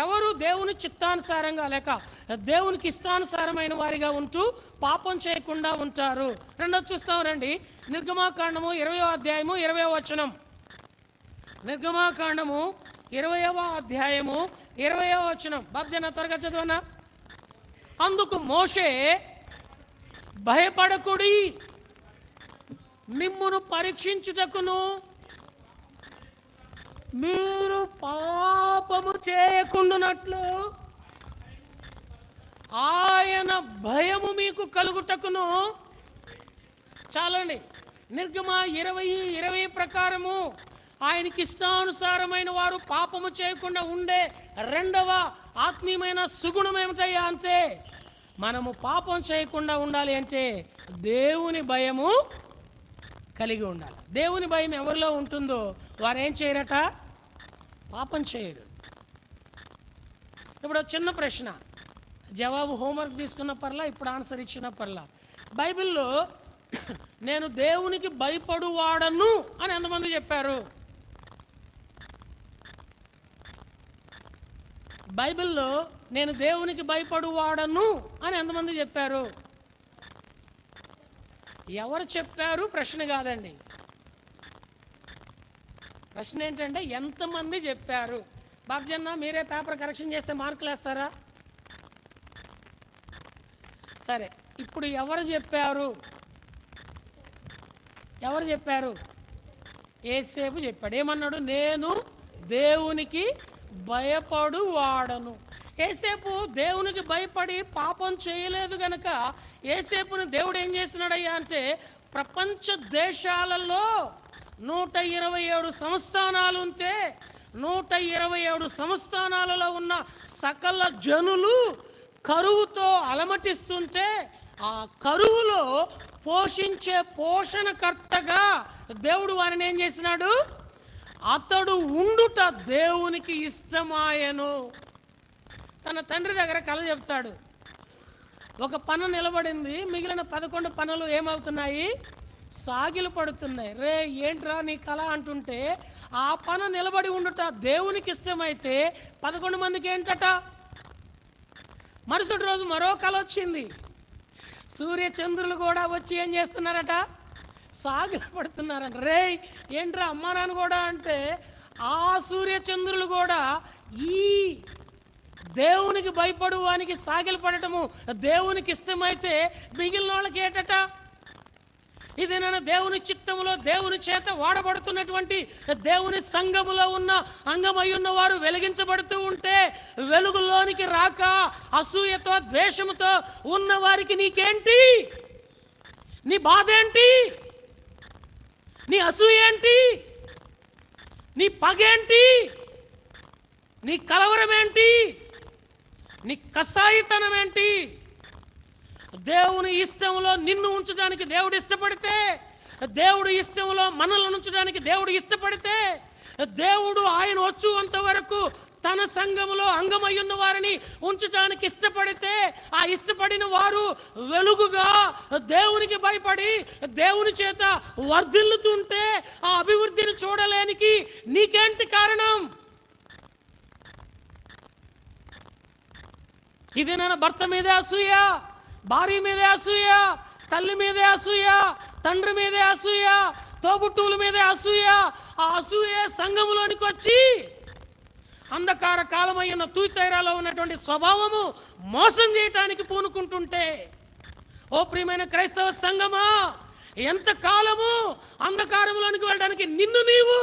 ఎవరు దేవుని చిత్తానుసారంగా లేక దేవునికి ఇష్టానుసారమైన వారిగా ఉంటూ పాపం చేయకుండా ఉంటారు. 2 చూస్తాం రండి. నిర్గమాకాండము 20వ అధ్యాయము 20వ వచనం. నిర్గమాకాండము 20వ అధ్యాయము 20వ వచనం. బాబ్జన త్వరగా చదవనా. అందుకు మోషే, భయపడకుడి, మిమ్మును పరీక్షించుటకును మీరు పాపము చేయకుండానట్లు ఆయన భయము మీకు కలుగుటకును. చాలండి. నిర్గమ 20:20 ప్రకారము ఆయనకి ఇష్టానుసారమైన వారు పాపము చేయకుండా ఉండే 2వ ఆత్మీయమైన సుగుణం ఏమిటయ్యా అంటే మనము పాపం చేయకుండా ఉండాలి అంటే దేవుని భయము కలిగి ఉండాలి. దేవుని భయం ఎవరిలో ఉంటుందో వారు ఏం చేయరట, పాపం చేయరు. ఇప్పుడు చిన్న ప్రశ్న, జవాబు హోంవర్క్ తీసుకున్న పర్లా, ఇప్పుడు ఆన్సర్ ఇచ్చిన పర్లా. బైబిల్లో నేను దేవునికి భయపడువాడను అని ఎంతమంది చెప్పారు? బైబిల్లో నేను దేవునికి భయపడువాడను అని ఎంతమంది చెప్పారు? ఎవరు చెప్పారు ప్రశ్న కాదండి. ప్రశ్న ఏంటంటే ఎంతమంది చెప్పారు? బాబ్జన్న మీరే పేపర్ కరెక్షన్ చేస్తే మార్కులు వేస్తారా? సరే, ఇప్పుడు ఎవరు చెప్పారు? యేసేపు చెప్పాడు. ఏమన్నాడు? నేను దేవునికి భయపడు వాడను. యేసేపు దేవునికి భయపడి పాపం చేయలేదు గనక యేసేపుని దేవుడు ఏం చేసినాడయ్యా అంటే ప్రపంచ దేశాలలో 127 సంస్థానాలు ఉంటే 127 సంస్థానాలలో ఉన్న సకల జనులు కరువుతో అలమటిస్తుంటే ఆ కరువులో పోషించే పోషణకర్తగా దేవుడు వారిని ఏం చేసినాడు? అతడు ఉండుట దేవునికి ఇష్టమాయను. తన తండ్రి దగ్గర కల చెప్తాడు. ఒక పన నిలబడింది, మిగిలిన 11 పనులు ఏమవుతున్నాయి? సాగిలు పడుతున్నాయి. రే ఏంట్రా నీ కళ అంటుంటే ఆ పన నిలబడి ఉండుట దేవునికి ఇష్టమైతే 11 మందికి ఏంటట? మరుసటి రోజు మరో కళ వచ్చింది. సూర్య చంద్రులు కూడా వచ్చి ఏం చేస్తున్నారట? సాగిలు పడుతున్నారట. రే ఏంట్రా అమ్మా నాన్న కూడా అంటే ఆ సూర్య చంద్రులు కూడా ఈ దేవునికి భయపడు వానికి సాగిలు పడటము దేవునికి ఇష్టమైతే మిగిలిన వాళ్ళకి ఏటట? ఇది నేను దేవుని చిత్తములో దేవుని చేత వాడబడుతున్నటువంటి దేవుని సంఘములో ఉన్న అంగమై ఉన్న వారు వెలిగించబడుతూ ఉంటే వెలుగులోనికి రాక అసూయతో ద్వేషముతో ఉన్న వారికి నీకేంటి? నీ బాధ ఏంటి? నీ అసూయ ఏంటి? నీ పగేంటి? నీ కలవరం ఏంటి? నీ కసాయితనం ఏంటి? దేవుని ఇష్టంలో నిన్ను ఉంచడానికి దేవుడు ఇష్టపడితే, దేవుడు ఇష్టంలో మనల్ని ఉంచడానికి దేవుడు ఇష్టపడితే దేవుడు ఆయన వచ్చేంత వరకు తన సంఘములో అంగమయ్యున్న వారిని ఉంచడానికి ఇష్టపడితే, ఆ ఇష్టపడిన వారు వెలుగుగా దేవునికి భయపడి దేవుని చేత వర్ధిల్లుతుంటే ఆ అభివృద్ధిని చూడలేనికి నీకేంటి కారణం? ఇదేనా భర్త మీదే అసూయ, భార్య మీదే అసూయ, తల్లి మీదే అసూయ, తండ్రి మీదే అసూయ, తోబుట్టువుల మీదే అసూయ. ఆ అసూయ సంఘములోనికి వచ్చి అంధకార కాలమైన తూయితైరాలో ఉన్నటువంటి స్వభావము మోసం చేయటానికి పూనుకుంటుంటే, ఓ ప్రియమైన క్రైస్తవ సంఘమా, ఎంత కాలము అంధకారంలోనికి వెళ్ళడానికి నిన్ను నీవు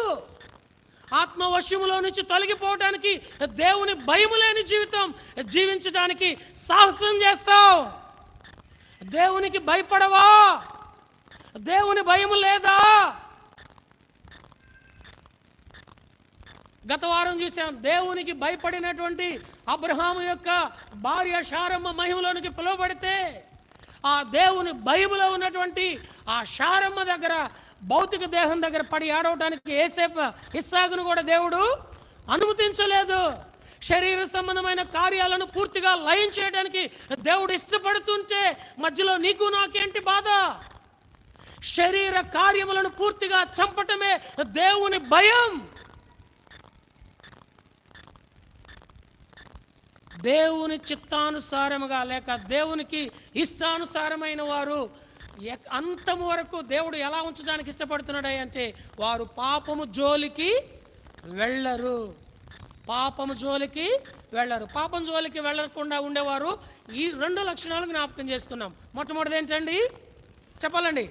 ఆత్మవశ్యములో నుంచి తొలగిపోవటానికి దేవుని భయము లేని జీవితం జీవించడానికి సాహసం చేస్తావు? దేవునికి భయపడవా? దేవుని భయము లేదా? గత వారం చూసాం, దేవునికి భయపడినటువంటి అబ్రహాము యొక్క భార్య శారమ్మ మహిమలోనికి పిలువబడితే, ఆ దేవుని భయములో ఉన్నటువంటి ఆ శారమ్మ దగ్గర, భౌతిక దేహం దగ్గర పడి ఆడవటానికి ఇస్సాకును కూడా దేవుడు అనుమతించలేదు. శరీర సంబంధమైన కార్యాలను పూర్తిగా లయం చేయడానికి దేవుడు ఇష్టపడుతుంటే మధ్యలో నీకు నాకేంటి బాధ? శరీర కార్యములను పూర్తిగా చంపటమే దేవుని భయం. దేవుని చిత్తానుసారముగా లేక దేవునికి ఇష్టానుసారమైన వారు అంతము వరకు దేవుడు ఎలా ఉంచడానికి ఇష్టపడుతున్నాడు అంటే, వారు పాపము జోలికి వెళ్ళరు. పాపము జోలికి వెళ్ళరు. పాపం జోలికి వెళ్ళకుండా ఉండేవారు ఈ 2 లక్షణాలు జ్ఞాపకం చేసుకున్నాం. మొట్టమొదటిది ఏంటండి చెప్పాలండి?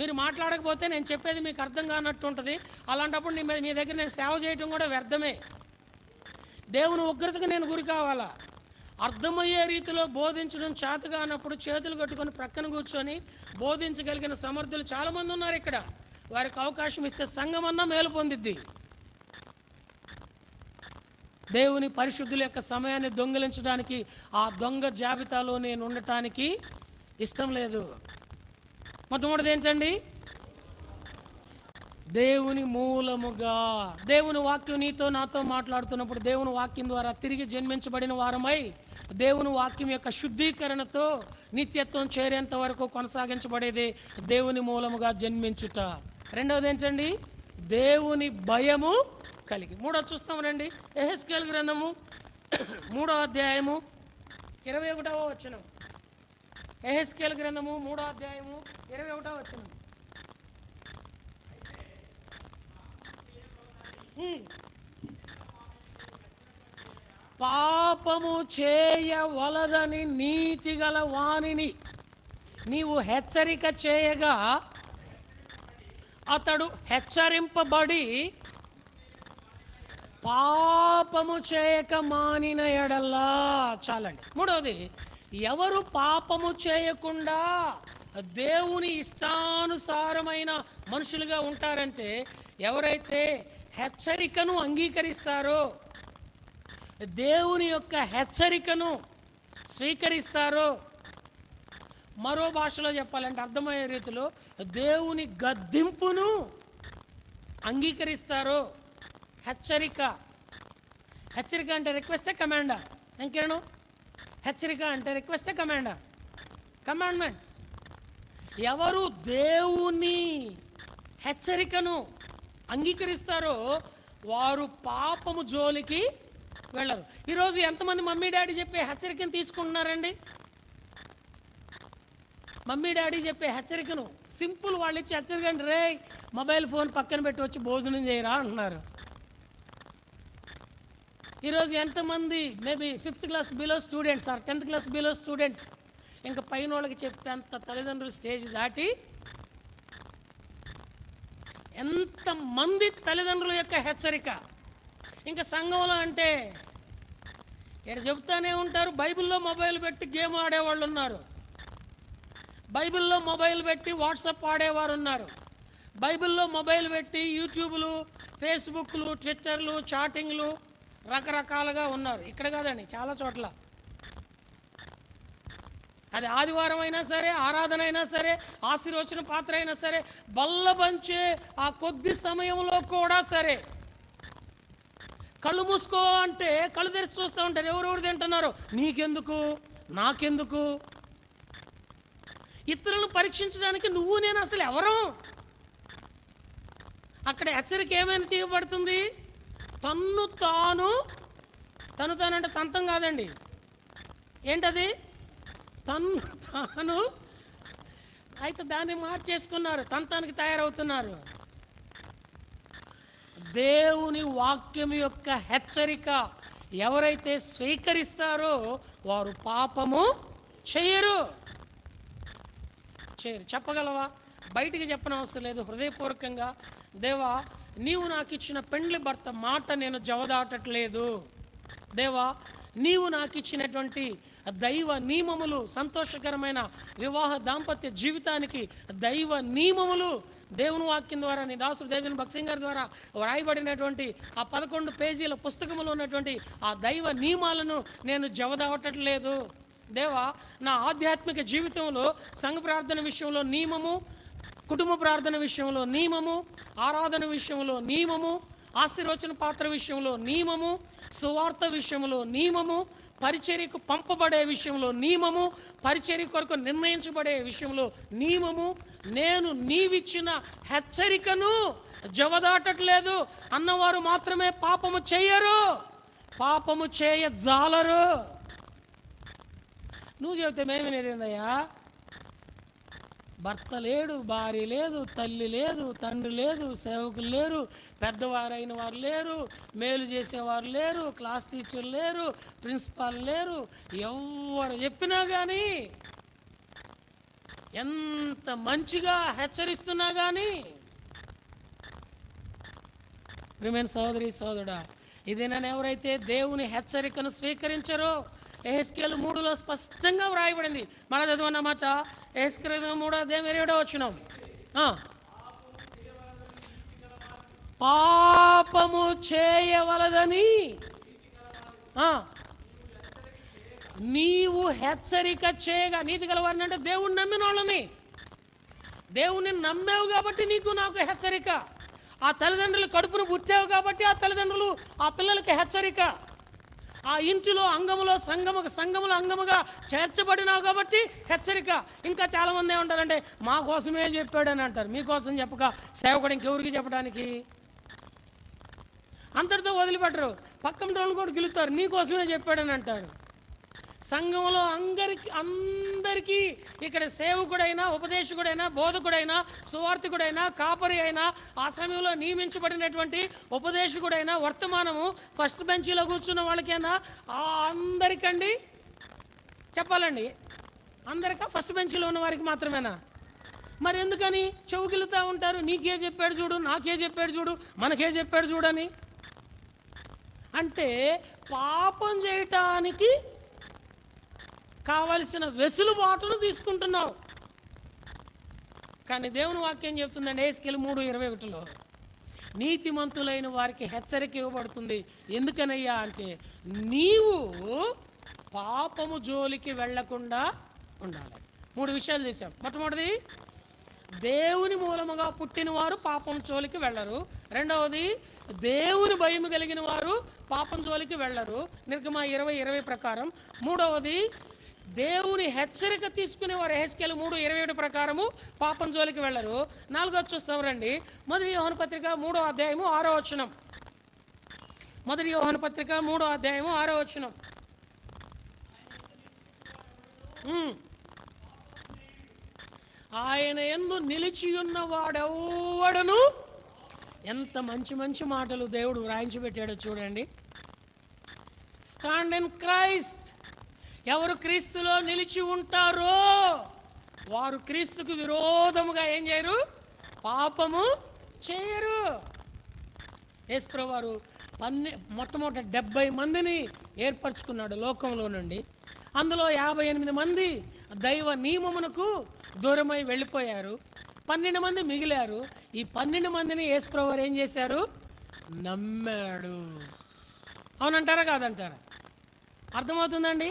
మీరు మాట్లాడకపోతే నేను చెప్పేది మీకు అర్థం కానట్టు ఉంటుంది. అలాంటప్పుడు మీ దగ్గర నేను సేవ చేయటం కూడా వ్యర్థమే. దేవుని ఉగ్రతకు నేను గురి కావాలా? అర్థమయ్యే రీతిలో బోధించడం చేతగా అన్నప్పుడు చేతులు కట్టుకొని ప్రక్కన కూర్చొని బోధించగలిగిన సమర్థులు చాలామంది ఉన్నారు ఇక్కడ. వారికి అవకాశం ఇస్తే సంఘమన్నా మేలు పొందిద్ది. దేవుని పరిశుద్ధుల యొక్క సమయాన్ని దొంగిలించడానికి, ఆ దొంగ జాబితాలో నేను ఉండటానికి ఇష్టం లేదు. మొట్టమొదటిది ఏంటండి? దేవుని మూలముగా. దేవుని వాక్యం నీతో నాతో మాట్లాడుతున్నప్పుడు దేవుని వాక్యం ద్వారా తిరిగి జన్మించబడిన వారమై దేవుని వాక్యం యొక్క శుద్ధీకరణతో నిత్యత్వం చేరేంత వరకు కొనసాగించబడేది దేవుని మూలముగా జన్మించుట. రెండవది ఏంటండి? దేవుని భయము కలిగి. మూడోది చూస్తాం రండి. యెహెజ్కేలు గ్రంథము 3వ అధ్యాయము 21వ వచనం. యెహెజ్కేలు గ్రంథము 3వ అధ్యాయము 21వ వచనం. పాపము చేయవలదని నీతిగల వానిని నీవు హెచ్చరిక చేయగా అతడు హెచ్చరింపబడి పాపము చేయక మానిన ఎడలా. చాలండి. మూడవది, ఎవరు పాపము చేయకుండా దేవుని ఇష్టానుసారమైన మనుషులుగా ఉంటారంటే, ఎవరైతే హెచ్చరికను అంగీకరిస్తారో, దేవుని యొక్క హెచ్చరికను స్వీకరిస్తారో, మరో భాషలో చెప్పాలంటే అర్థమయ్యే రీతిలో దేవుని గద్దింపును అంగీకరిస్తారో. హెచ్చరిక అంటే రిక్వెస్టే కమాండా? ఇంకేను హెచ్చరిక అంటే రిక్వెస్టే కమాండా? కమాండ్మెంట్. ఎవరు దేవుని హెచ్చరికను అంగీకరిస్తారో వారు పాపము జోలికి వెళ్ళరు. ఈరోజు ఎంతమంది మమ్మీ డాడీ చెప్పే హెచ్చరికను తీసుకుంటున్నారండి? మమ్మీ డాడీ చెప్పే హెచ్చరికను సింపుల్ వాళ్ళు ఇచ్చే హెచ్చరిక అంటే, రే మొబైల్ ఫోన్ పక్కన పెట్టి వచ్చి భోజనం చేయరా అంటున్నారు. ఈరోజు ఎంతమంది maybe 5th class below students or 10th class below students ఇంకా పైన వాళ్ళకి చెప్పేంత తల్లిదండ్రులు స్టేజ్ దాటి ఎంతమంది తల్లిదండ్రుల యొక్క హెచ్చరిక. ఇంకా సంఘంలో అంటే ఇక్కడ చెబుతానే ఉంటారు. బైబిల్లో మొబైల్ పెట్టి గేమ్ ఆడేవాళ్ళు ఉన్నారు, బైబిల్లో మొబైల్ పెట్టి వాట్సాప్ ఆడేవారు ఉన్నారు, బైబిల్లో మొబైల్ పెట్టి యూట్యూబ్లు, ఫేస్బుక్లు, ట్విట్టర్లు, చాటింగ్లు రకరకాలుగా ఉన్నారు. ఇక్కడ కాదండి, చాలా చోట్ల. అది ఆదివారం అయినా సరే, ఆరాధన అయినా సరే, ఆశీర్వచన పాత్ర అయినా సరే, బల్లబంచే ఆ కొద్ది సమయంలో కూడా సరే కళ్ళు మూసుకో అంటే కళ్ళు తెరిచి చూస్తూ ఉంటారు. ఎవరెవరు తింటున్నారు, నీకెందుకు, నాకెందుకు? ఇతరులను పరీక్షించడానికి నువ్వు నేను అసలు ఎవరు? అక్కడ హెచ్చరిక ఏమైనా తీయబడుతుంది? తను తానంటే తంతం కాదండి, ఏంటది? తను తాను. అయితే దాన్ని మార్చేసుకున్నారు, తంతానికి తయారవుతున్నారు. దేవుని వాక్యం యొక్క హెచ్చరిక ఎవరైతే స్వీకరిస్తారో వారు పాపము చేయరు. చెప్పగలవా? బయటికి చెప్పనవసరం లేదు, హృదయపూర్వకంగా, దేవా నీవు నాకు ఇచ్చిన పెండ్లి భర్త మాట నేను జవదాటట్లేదు. దేవా నీవు నాకు ఇచ్చినటువంటి దైవ నియమములు, సంతోషకరమైన వివాహ దాంపత్య జీవితానికి దైవ నియమములు దేవుని వాక్యం ద్వారా నీ దాసుడు దేవజన్ భక్సింగ్ గారి ద్వారా వ్రాయబడినటువంటి ఆ 11 పేజీల పుస్తకంలో ఉన్నటువంటి ఆ దైవ నియమాలను నేను జవదాటట్లేదు. దేవా నా ఆధ్యాత్మిక జీవితంలో సంఘ ప్రార్థన విషయంలో నియమము, కుటుంబ ప్రార్థన విషయంలో నియమము, ఆరాధన విషయంలో నియమము, ఆశీర్వచన పాత్ర విషయంలో నియమము, సువార్త విషయంలో నియమము, పరిచర్యకు పంపబడే విషయంలో నియమము, పరిచర్య కొరకు నిర్ణయించబడే విషయంలో నియమము, నేను నీవిచ్చిన హెచ్చరికను జవదాటట్లేదు అన్నవారు మాత్రమే పాపము చేయరు, పాపము చేయజాలరు. నువ్వు చెబితే మేమేనేదయ్యా? భర్త లేడు, భార్య లేదు, తల్లి లేదు, తండ్రి లేదు, సేవకులు లేరు, పెద్దవారైన వారు లేరు, మేలు చేసేవారు లేరు, క్లాస్ టీచర్లు లేరు, ప్రిన్సిపాల్ లేరు. ఎవరు చెప్పినా కానీ, ఎంత మంచిగా హెచ్చరిస్తున్నా కానీ, ప్రియమైన సోదరి సోదరుడా, ఇది నన్ను ఎవరైతే దేవుని హెచ్చరికను స్వీకరించరో, యెహెజ్కేలు 3లో స్పష్టంగా వ్రాయబడింది. మన చదువన్నమాట యెహెజ్కేలు 3:27 పాపము చేయవలదని నీవు హెచ్చరిక చేయగా. నీతి గలవారిని అంటే దేవుణ్ణి నమ్మిన వాళ్ళని, దేవుణ్ణి నమ్మావు కాబట్టి నీకు నాకు హెచ్చరిక. ఆ తల్లిదండ్రులు కడుపును పుట్టావు కాబట్టి ఆ తల్లిదండ్రులు ఆ పిల్లలకి హెచ్చరిక. ఆ ఇంటిలో అంగములో సంఘములో అంగముగా చేర్చబడినావు కాబట్టి హెచ్చరిక. ఇంకా చాలామంది ఏమంటారంటే మా కోసమే చెప్పాడని అంటారు. మీకోసం చెప్పక సేవకుడు ఇంకెవరికి చెప్పడానికి? అంతటితో వదిలిపెట్టరు, పక్కన రోజులు కూడా గెలుస్తారు, నీకోసమే చెప్పాడని అంటారు. సంఘంలో అందరికీ ఇక్కడ సేవకుడైనా, ఉపదేశకుడైనా, బోధకుడైనా, సువార్థికుడైనా, కాపరి అయినా, ఆ సమయంలో నియమించబడినటువంటి ఉపదేశకుడైనా, వర్తమానము ఫస్ట్ బెంచీలో కూర్చున్న వాళ్ళకైనా అందరికండి చెప్పాలండి, అందరికా ఫస్ట్ బెంచ్లో ఉన్న వారికి మాత్రమేనా? మరి ఎందుకని చెవుకిలుతూ ఉంటారు? నీకే చెప్పాడు చూడు, నాకే చెప్పాడు చూడు, మనకే చెప్పాడు చూడని. అంటే పాపం చేయటానికి కావలసిన వెసులుబాటును తీసుకుంటున్నావు. కానీ దేవుని వాక్యం చెప్తుందండి యెహెజ్కేలు 3:21లో నీతిమంతులైన వారికి హెచ్చరిక ఇవ్వబడుతుంది. ఎందుకనయ్యా అంటే నీవు పాపము జోలికి వెళ్లకుండా ఉండాలి. 3 విషయాలు చేశాం. మొట్టమొదటిది, దేవుని మూలముగా పుట్టిన వారు పాపం జోలికి వెళ్ళరు. రెండవది, దేవుని భయం కలిగిన వారు పాపం జోలికి వెళ్ళరు, నిర్గమ 20:20 ప్రకారం. మూడవది, దేవుని హెచ్చరిక తీసుకునేవారు యెహెజ్కేలు 3:21 ప్రకారము పాపం జోలికి వెళ్ళరు. 4వది చూస్తాం రండి, మొదటి యోహాను పత్రిక 3వ అధ్యాయము 6వ వచనం. మొదటి యోహాను పత్రిక 3వ అధ్యాయము 6వ వచనం. ఆయన యందు నిలిచి ఉన్నవాడెవడను. ఎంత మంచి మంచి మాటలు దేవుడు వ్రాయించి పెట్టాడో చూడండి. Stand in Christ. ఎవరు క్రీస్తులో నిలిచి ఉంటారో వారు క్రీస్తుకు విరోధముగా ఏం చేయరు? పాపము చేయరు. యేసుప్రభువు వారు మొట్టమొదటి 70 మందిని ఏర్పరచుకున్నాడు లోకంలో నుండి. అందులో 58 మంది దైవ నియమమునకు దూరమై వెళ్ళిపోయారు, 12 మంది మిగిలారు. ఈ 12 మందిని యేసుప్రభువు వారు ఏం చేశారు? నమ్మాడు. అవునంటారా కాదంటారా? అర్థమవుతుందండి?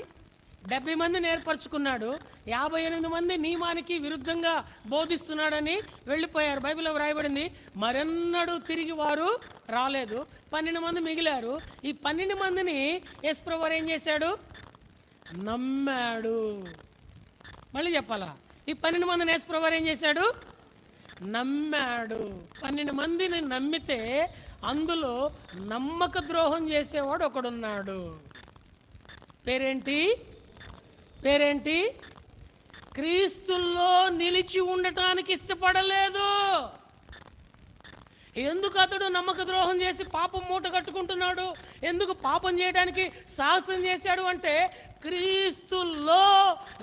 70 మందిని ఏర్పరచుకున్నాడు. 58 మంది నియమానికి విరుద్ధంగా బోధిస్తున్నాడని వెళ్ళిపోయారు. బైబిల్లో వ్రాయబడింది, మరెన్నడూ తిరిగి వారు రాలేదు. 12 మంది మిగిలారు. ఈ 12 మందిని యేసుప్రభువు ఏం చేశాడు? నమ్మాడు. మళ్ళీ చెప్పాలా? ఈ 12 మందిని యేసుప్రభువు ఏం చేశాడు? నమ్మాడు. 12 మందిని నమ్మితే అందులో నమ్మక ద్రోహం చేసేవాడు ఒకడున్నాడు. పేరేంటి? క్రీస్తుల్లో నిలిచి ఉండటానికి ఇష్టపడలేదు. ఎందుకు అతడు నమ్మక ద్రోహం చేసి పాపం మూట కట్టుకుంటున్నాడు? ఎందుకు పాపం చేయడానికి సాహసం చేశాడు అంటే, క్రీస్తుల్లో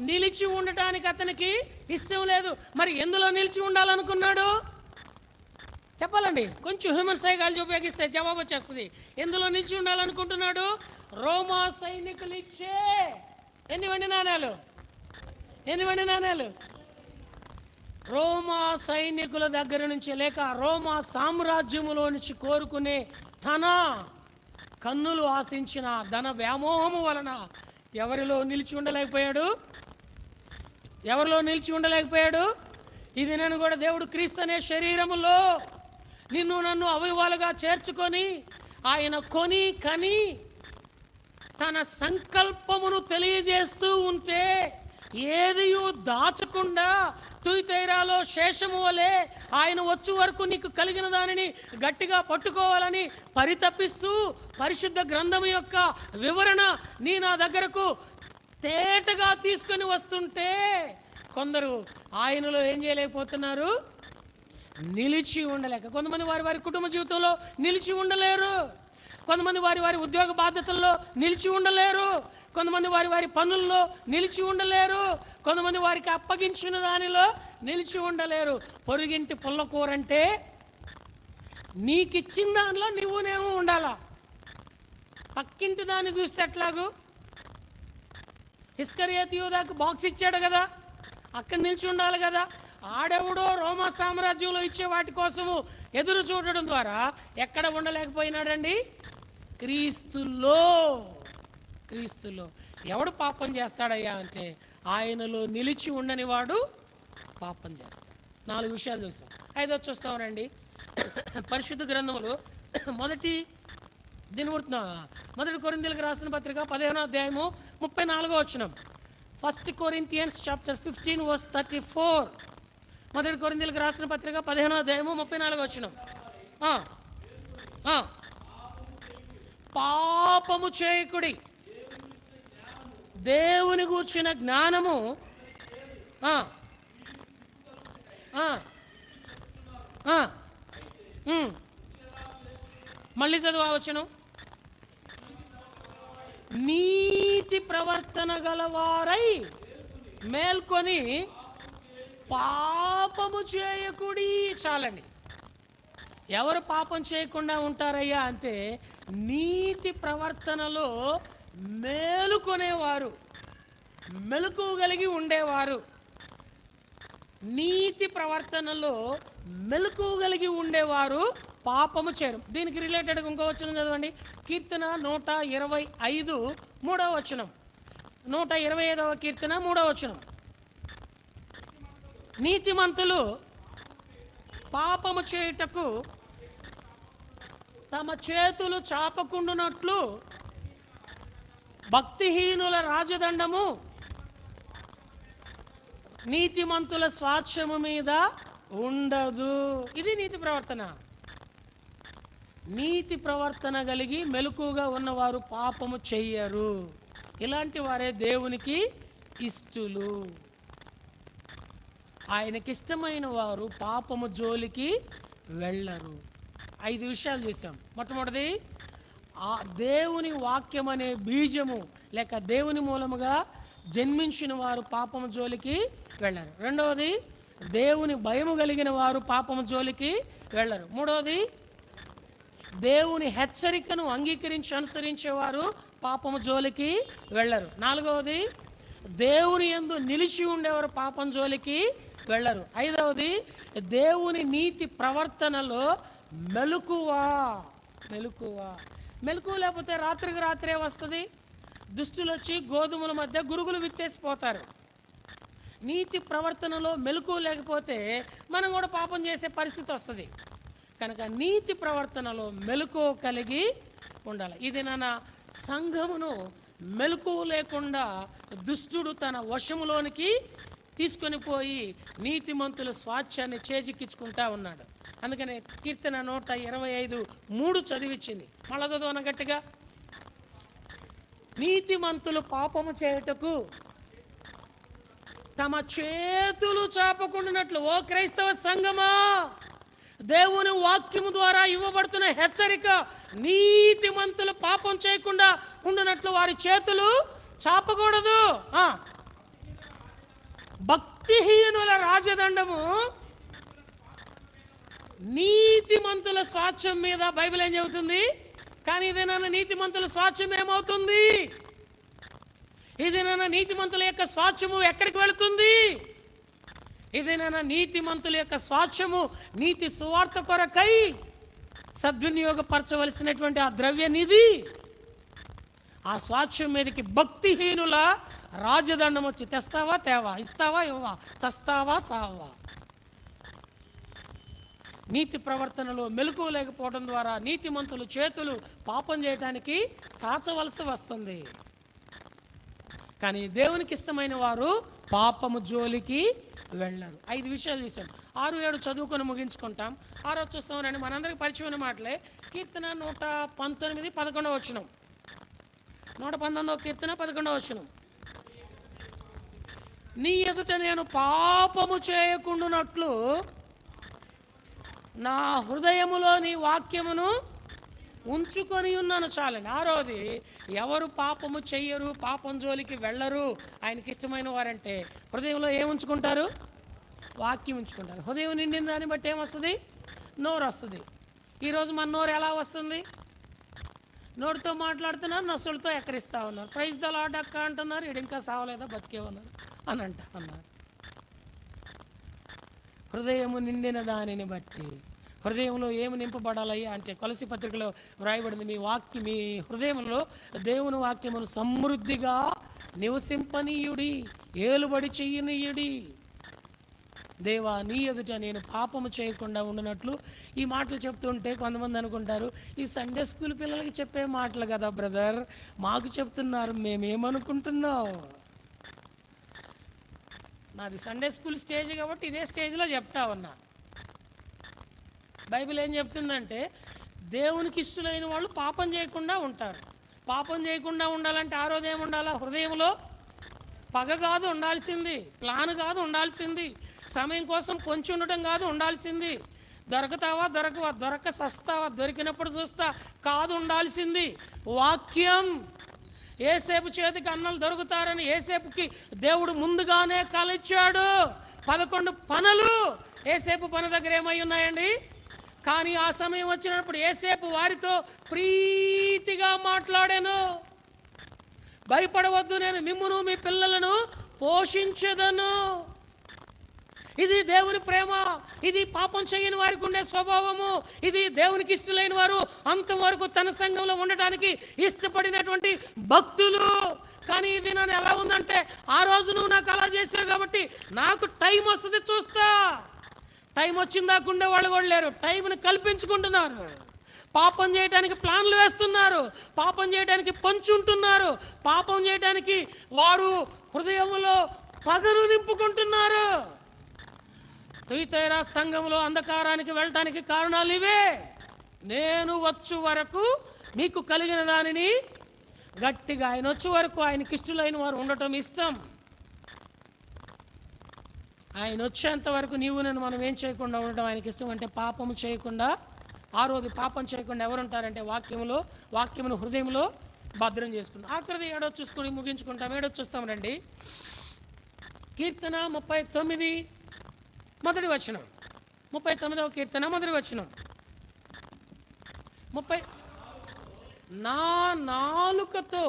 నిలిచి ఉండటానికి అతనికి ఇష్టం లేదు. మరి ఎందులో నిలిచి ఉండాలనుకున్నాడు? చెప్పాలండి, కొంచెం హ్యూమన్ సైకాలజీ ఉపయోగిస్తే జవాబు వచ్చేస్తుంది. ఎందులో నిలిచి ఉండాలనుకుంటున్నాడు? రోమా సైనికులు ఇచ్చే ఎన్ని వెండి నాణేలు? రోమా సైనికుల దగ్గర నుంచి, లేక రోమా సామ్రాజ్యములో నుంచి కోరుకునే తన కన్నులు ఆశించిన ధన వ్యామోహము వలన ఎవరిలో నిలిచి ఉండలేకపోయాడు? ఇది నేను కూడా దేవుడు క్రీస్తు అనే శరీరములో నిన్ను నన్ను అవయవాలుగా చేర్చుకొని ఆయన కని తన సంకల్పమును తెలియజేస్తూ ఉంటే, ఏదియూ దాచకుండా తుయితైరాలో శేషము వలె ఆయన వచ్చు వరకు నీకు కలిగిన దానిని గట్టిగా పట్టుకోవాలని పరితపిస్తూ పరిశుద్ధ గ్రంథము యొక్క వివరణ నా దగ్గరకు తేటగా తీసుకొని వస్తుంటే, కొందరు ఆయనలో ఏం చేయలేకపోతున్నారు? నిలిచి ఉండలేక. కొంతమంది వారి కుటుంబ జీవితంలో నిలిచి ఉండలేరు. కొంతమంది వారి ఉద్యోగ బాధ్యతల్లో నిలిచి ఉండలేరు. కొంతమంది వారి పనుల్లో నిలిచి ఉండలేరు. కొంతమంది వారికి అప్పగించిన దానిలో నిలిచి ఉండలేరు. పొరుగింటి పుల్లకూరంటే నీకిచ్చిన దానిలో నేను ఉండాలా? పక్కింటి దాన్ని చూస్తే ఎట్లాగూ? ఇస్కరియోతు యూదాకు బాక్స్ ఇచ్చాడు కదా, అక్కడ నిలిచి ఉండాలి కదా. ఆడెవడో రోమా సామ్రాజ్యంలో ఇచ్చే వాటి కోసము ఎదురు చూడడం ద్వారా ఎక్కడ ఉండలేకపోయినాడండి? క్రీస్తులో. ఎవడు పాపం చేస్తాడయ్యా అంటే, ఆయనలో నిలిచి ఉండని వాడు పాపం చేస్తాడు. 4 విషయాలు చూసాం. 5వ చూస్తామనండి. పరిశుద్ధ గ్రంథములు మొదటి కొరింథీయులకు రాసిన పత్రిక 15వ అధ్యాయము 34వ వచనం. 1 Corinthians chapter 15 verse 34. మొదటి కొరింథీయులకు రాసిన పత్రిక 15వ అధ్యాయము 34వ వచనం. పాపము చేయకుడి, దేవుని గూర్చిన జ్ఞానము మళ్ళీ చదవవచ్చును. నీతి ప్రవర్తన గలవారై మేల్కొని పాపము చేయకుడి. చాలండి. ఎవరు పాపం చేయకుండా ఉంటారయ్యా అంటే, నీతి ప్రవర్తనలో మేలుకొనేవారు, మెలకువ కలిగి ఉండేవారు. నీతి ప్రవర్తనలో మెలకువ కలిగి ఉండేవారు పాపము చేయరు. దీనికి రిలేటెడ్గా ఇంకో వచనం చదవండి. కీర్తన 125 3వ వచనం. 125వ కీర్తన 3వ వచనం. నీతిమంతులు పాపము చేయుటకు తమ చేతులు చాపకుండునట్లు భక్తిహీనుల రాజదండము నీతిమంతుల స్వాస్థ్యము మీద ఉండదు. ఇది నీతి ప్రవర్తన. నీతి ప్రవర్తన కలిగి మెలకుగా ఉన్నవారు పాపము చెయ్యరు. ఇలాంటి వారే దేవునికి ఇష్టలు. ఆయనకిష్టమైన వారు పాపము జోలికి వెళ్ళరు. 5 విషయాలు చూసాం. మొట్టమొదటిది, ఆ దేవుని వాక్యం అనే బీజము లేక దేవుని మూలముగా జన్మించిన వారు పాపము జోలికి వెళ్ళరు. రెండవది, దేవుని భయము కలిగిన వారు పాపము జోలికి వెళ్ళరు. మూడవది, దేవుని హెచ్చరికను అంగీకరించి అనుసరించేవారు పాపము జోలికి వెళ్ళరు. నాలుగవది, దేవుని యందు నిలిచి ఉండేవారు పాపం జోలికి వెళ్ళరు. ఐదవది, దేవుని నీతి ప్రవర్తనలో మెలకువ లేకపోతే రాత్రికి రాత్రే వస్తుంది. దుష్టులు వచ్చి గోధుమల మధ్య గురుగులు విత్తేసిపోతారు. నీతి ప్రవర్తనలో మెలకువ లేకపోతే మనం కూడా పాపం చేసే పరిస్థితి వస్తుంది. కనుక నీతి ప్రవర్తనలో మెలకువ కలిగి ఉండాలి. ఇది నా సంఘమును మెలకువ లేకుండా దుష్టుడు తన వశములోనికి తీసుకొని పోయి నీతిమంతుల స్వాస్థ్యాన్ని చేజిక్కించుకుంటా ఉన్నాడు. అందుకనే కీర్తన 125:3 చదివించింది. మళ్ళా చదవన గట్టిగా. నీతిమంతులు పాపము చేయుటకు తమ చేతులు చాపకుండానట్లు. ఓ క్రైస్తవ సంఘమా, దేవుని వాక్యము ద్వారా ఇవ్వబడుతున్న హెచ్చరిక, నీతిమంతులు పాపం చేయకుండా ఉండునట్లు వారి చేతులు చాపకూడదు. భక్తిహీనుల రాజదండము నీతిమంతుల స్వాస్థ్యం మీద బైబిల్ ఏం చెబుతుంది? కానీ ఇదేనా నీతిమంతుల స్వాస్థ్యం ఏమవుతుంది? ఇదేనా నీతిమంతుల యొక్క స్వాస్థ్యము ఎక్కడికి వెళుతుంది? ఇదేనా నీతిమంతుల యొక్క స్వాస్థ్యము నీతి సువార్త కొరకై సద్వినియోగపరచవలసినటువంటి ఆ ద్రవ్య నిధి. ఆ స్వాస్థ్యం మీదకి భక్తిహీనుల రాజదండం వచ్చి తెస్తావా తేవా, ఇస్తావా ఇవ్వవా, చస్తావా సావా. నీతి ప్రవర్తనలో మెలకువ లేకపోవడం ద్వారా నీతిమంతుల చేతులు పాపం చేయడానికి చాచవలసి వస్తుంది. కానీ దేవునికి ఇష్టమైన వారు పాపము జోలికి వెళ్ళరు. 5 విషయాలు చూసాం. 6, 7 చదువుకొని ముగించుకుంటాం. 6 చూస్తాం రండి. మనందరికి పరిచయమైన మాటలే. కీర్తన 119, 11వ వచనం. 119వ కీర్తన 11వ వచనం. నీ ఎదుట నేను పాపము చేయకుండానట్లు నా హృదయములో నీ వాక్యమును ఉంచుకొని ఉన్నాను. చాలండి. 6వది, ఎవరు పాపము చెయ్యరు, పాపం జోలికి వెళ్ళరు, ఆయనకి ఇష్టమైన వారంటే హృదయంలో ఏం ఉంచుకుంటారు? వాక్యం ఉంచుకుంటారు. హృదయం నిండిన దాన్ని బట్టి ఏమొస్తుంది? నోరు వస్తుంది. ఈరోజు మన నోరు ఎలా వస్తుంది? నోటితో మాట్లాడుతున్నారు, నొసలతో ఎక్కరిస్తూ ఉన్నారు. ప్రైజ్ ద లార్డ్ అక్క అంటున్నారు, ఇది ఇంకా సావలేదా బతికే ఉన్నారు అని అన్నారు. హృదయము నిండిన దానిని బట్టి. హృదయంలో ఏమి నింపబడాలయ్యా అంటే కొలసి పత్రికలో వ్రాయబడింది, మీ హృదయంలో దేవుని వాక్యమును సమృద్ధిగా నివసింపనీయుడి, ఏలుబడి చెయ్యనీయుడి. దేవా, నీ ఎదుట నేను పాపము చేయకుండా ఉండనట్లు. ఈ మాటలు చెప్తుంటే కొంతమంది అనుకుంటారు, ఈ సండే స్కూల్ పిల్లలకి చెప్పే మాటలు కదా బ్రదర్, మాకు చెప్తున్నారు, మేమేమనుకుంటున్నావు? నాది సండే స్కూల్ స్టేజ్ కాబట్టి ఇదే స్టేజ్లో చెప్తా ఉన్నా. బైబిల్ ఏం చెప్తుందంటే, దేవునికి ఇష్టమైన వాళ్ళు పాపం చేయకుండా ఉంటారు. పాపం చేయకుండా ఉండాలంటే ఆ రోజు ఏముండాలా? హృదయంలో పగ కాదు ఉండాల్సింది, ప్లాన్ కాదు ఉండాల్సింది, సమయం కోసం పొంచి ఉండటం కాదు ఉండాల్సింది, దొరకతావా దొరకవా, దొరక సస్తావా, దొరికినప్పుడు చూస్తా కాదు ఉండాల్సింది వాక్యం. ఏసేపు చేతికి అన్నలు దొరుకుతారని ఏసేపుకి దేవుడు ముందుగానే కలిచాడు. 11 పనులు ఏసేపు పని దగ్గర ఏమై ఉన్నాయండి? కానీ ఆ సమయం వచ్చినప్పుడు ఏసేపు వారితో ప్రీతిగా మాట్లాడాను. భయపడవద్దు, నేను మిమ్మును మీ పిల్లలను పోషించదను. ఇది దేవుని ప్రేమ. ఇది పాపం చేయని వారికి ఉండే స్వభావము. ఇది దేవునికి ఇష్టలైన వారు అంతవరకు తన సంఘంలో ఉండటానికి ఇష్టపడినటువంటి భక్తులు. కానీ ఇది నన్ను ఎలా ఉందంటే, ఆ రోజు నువ్వు నాకు అలా చేసావు కాబట్టి నాకు టైం వస్తుంది చూస్తా. టైం వచ్చిందాకా ఉండే వాళ్ళు కూడా లేరు. టైంని కల్పించుకుంటున్నారు. పాపం చేయడానికి ప్లాన్లు వేస్తున్నారు, పాపం చేయడానికి పంచుంటున్నారు, పాపం చేయడానికి వారు హృదయంలో పగను నింపుకుంటున్నారు. తుయతైరా సంఘంలో అంధకారానికి వెళ్ళటానికి కారణాలు ఇవే. నేను వచ్చు వరకు మీకు కలిగిన దానిని గట్టిగా, ఆయన వచ్చే వరకు ఆయనకి ఇష్టలైన వారు ఉండటం ఇష్టం. ఆయన వచ్చేంత వరకు నీవు నేను మనం ఏం చేయకుండా ఉండటం ఆయనకి ఇష్టం. అంటే పాపము చేయకుండా, ఆ రోజు పాపం చేయకుండా ఎవరు ఉంటారంటే వాక్యమును హృదయంలో భద్రం చేసుకుంటాం. ఆఖరిది 7వ చూసుకొని ముగించుకుంటాం. 7వ చూస్తాం రండి. కీర్తన 39 మొదటి వచనం. 39వ కీర్తన మొదటి వచనం. నా నాలుకతో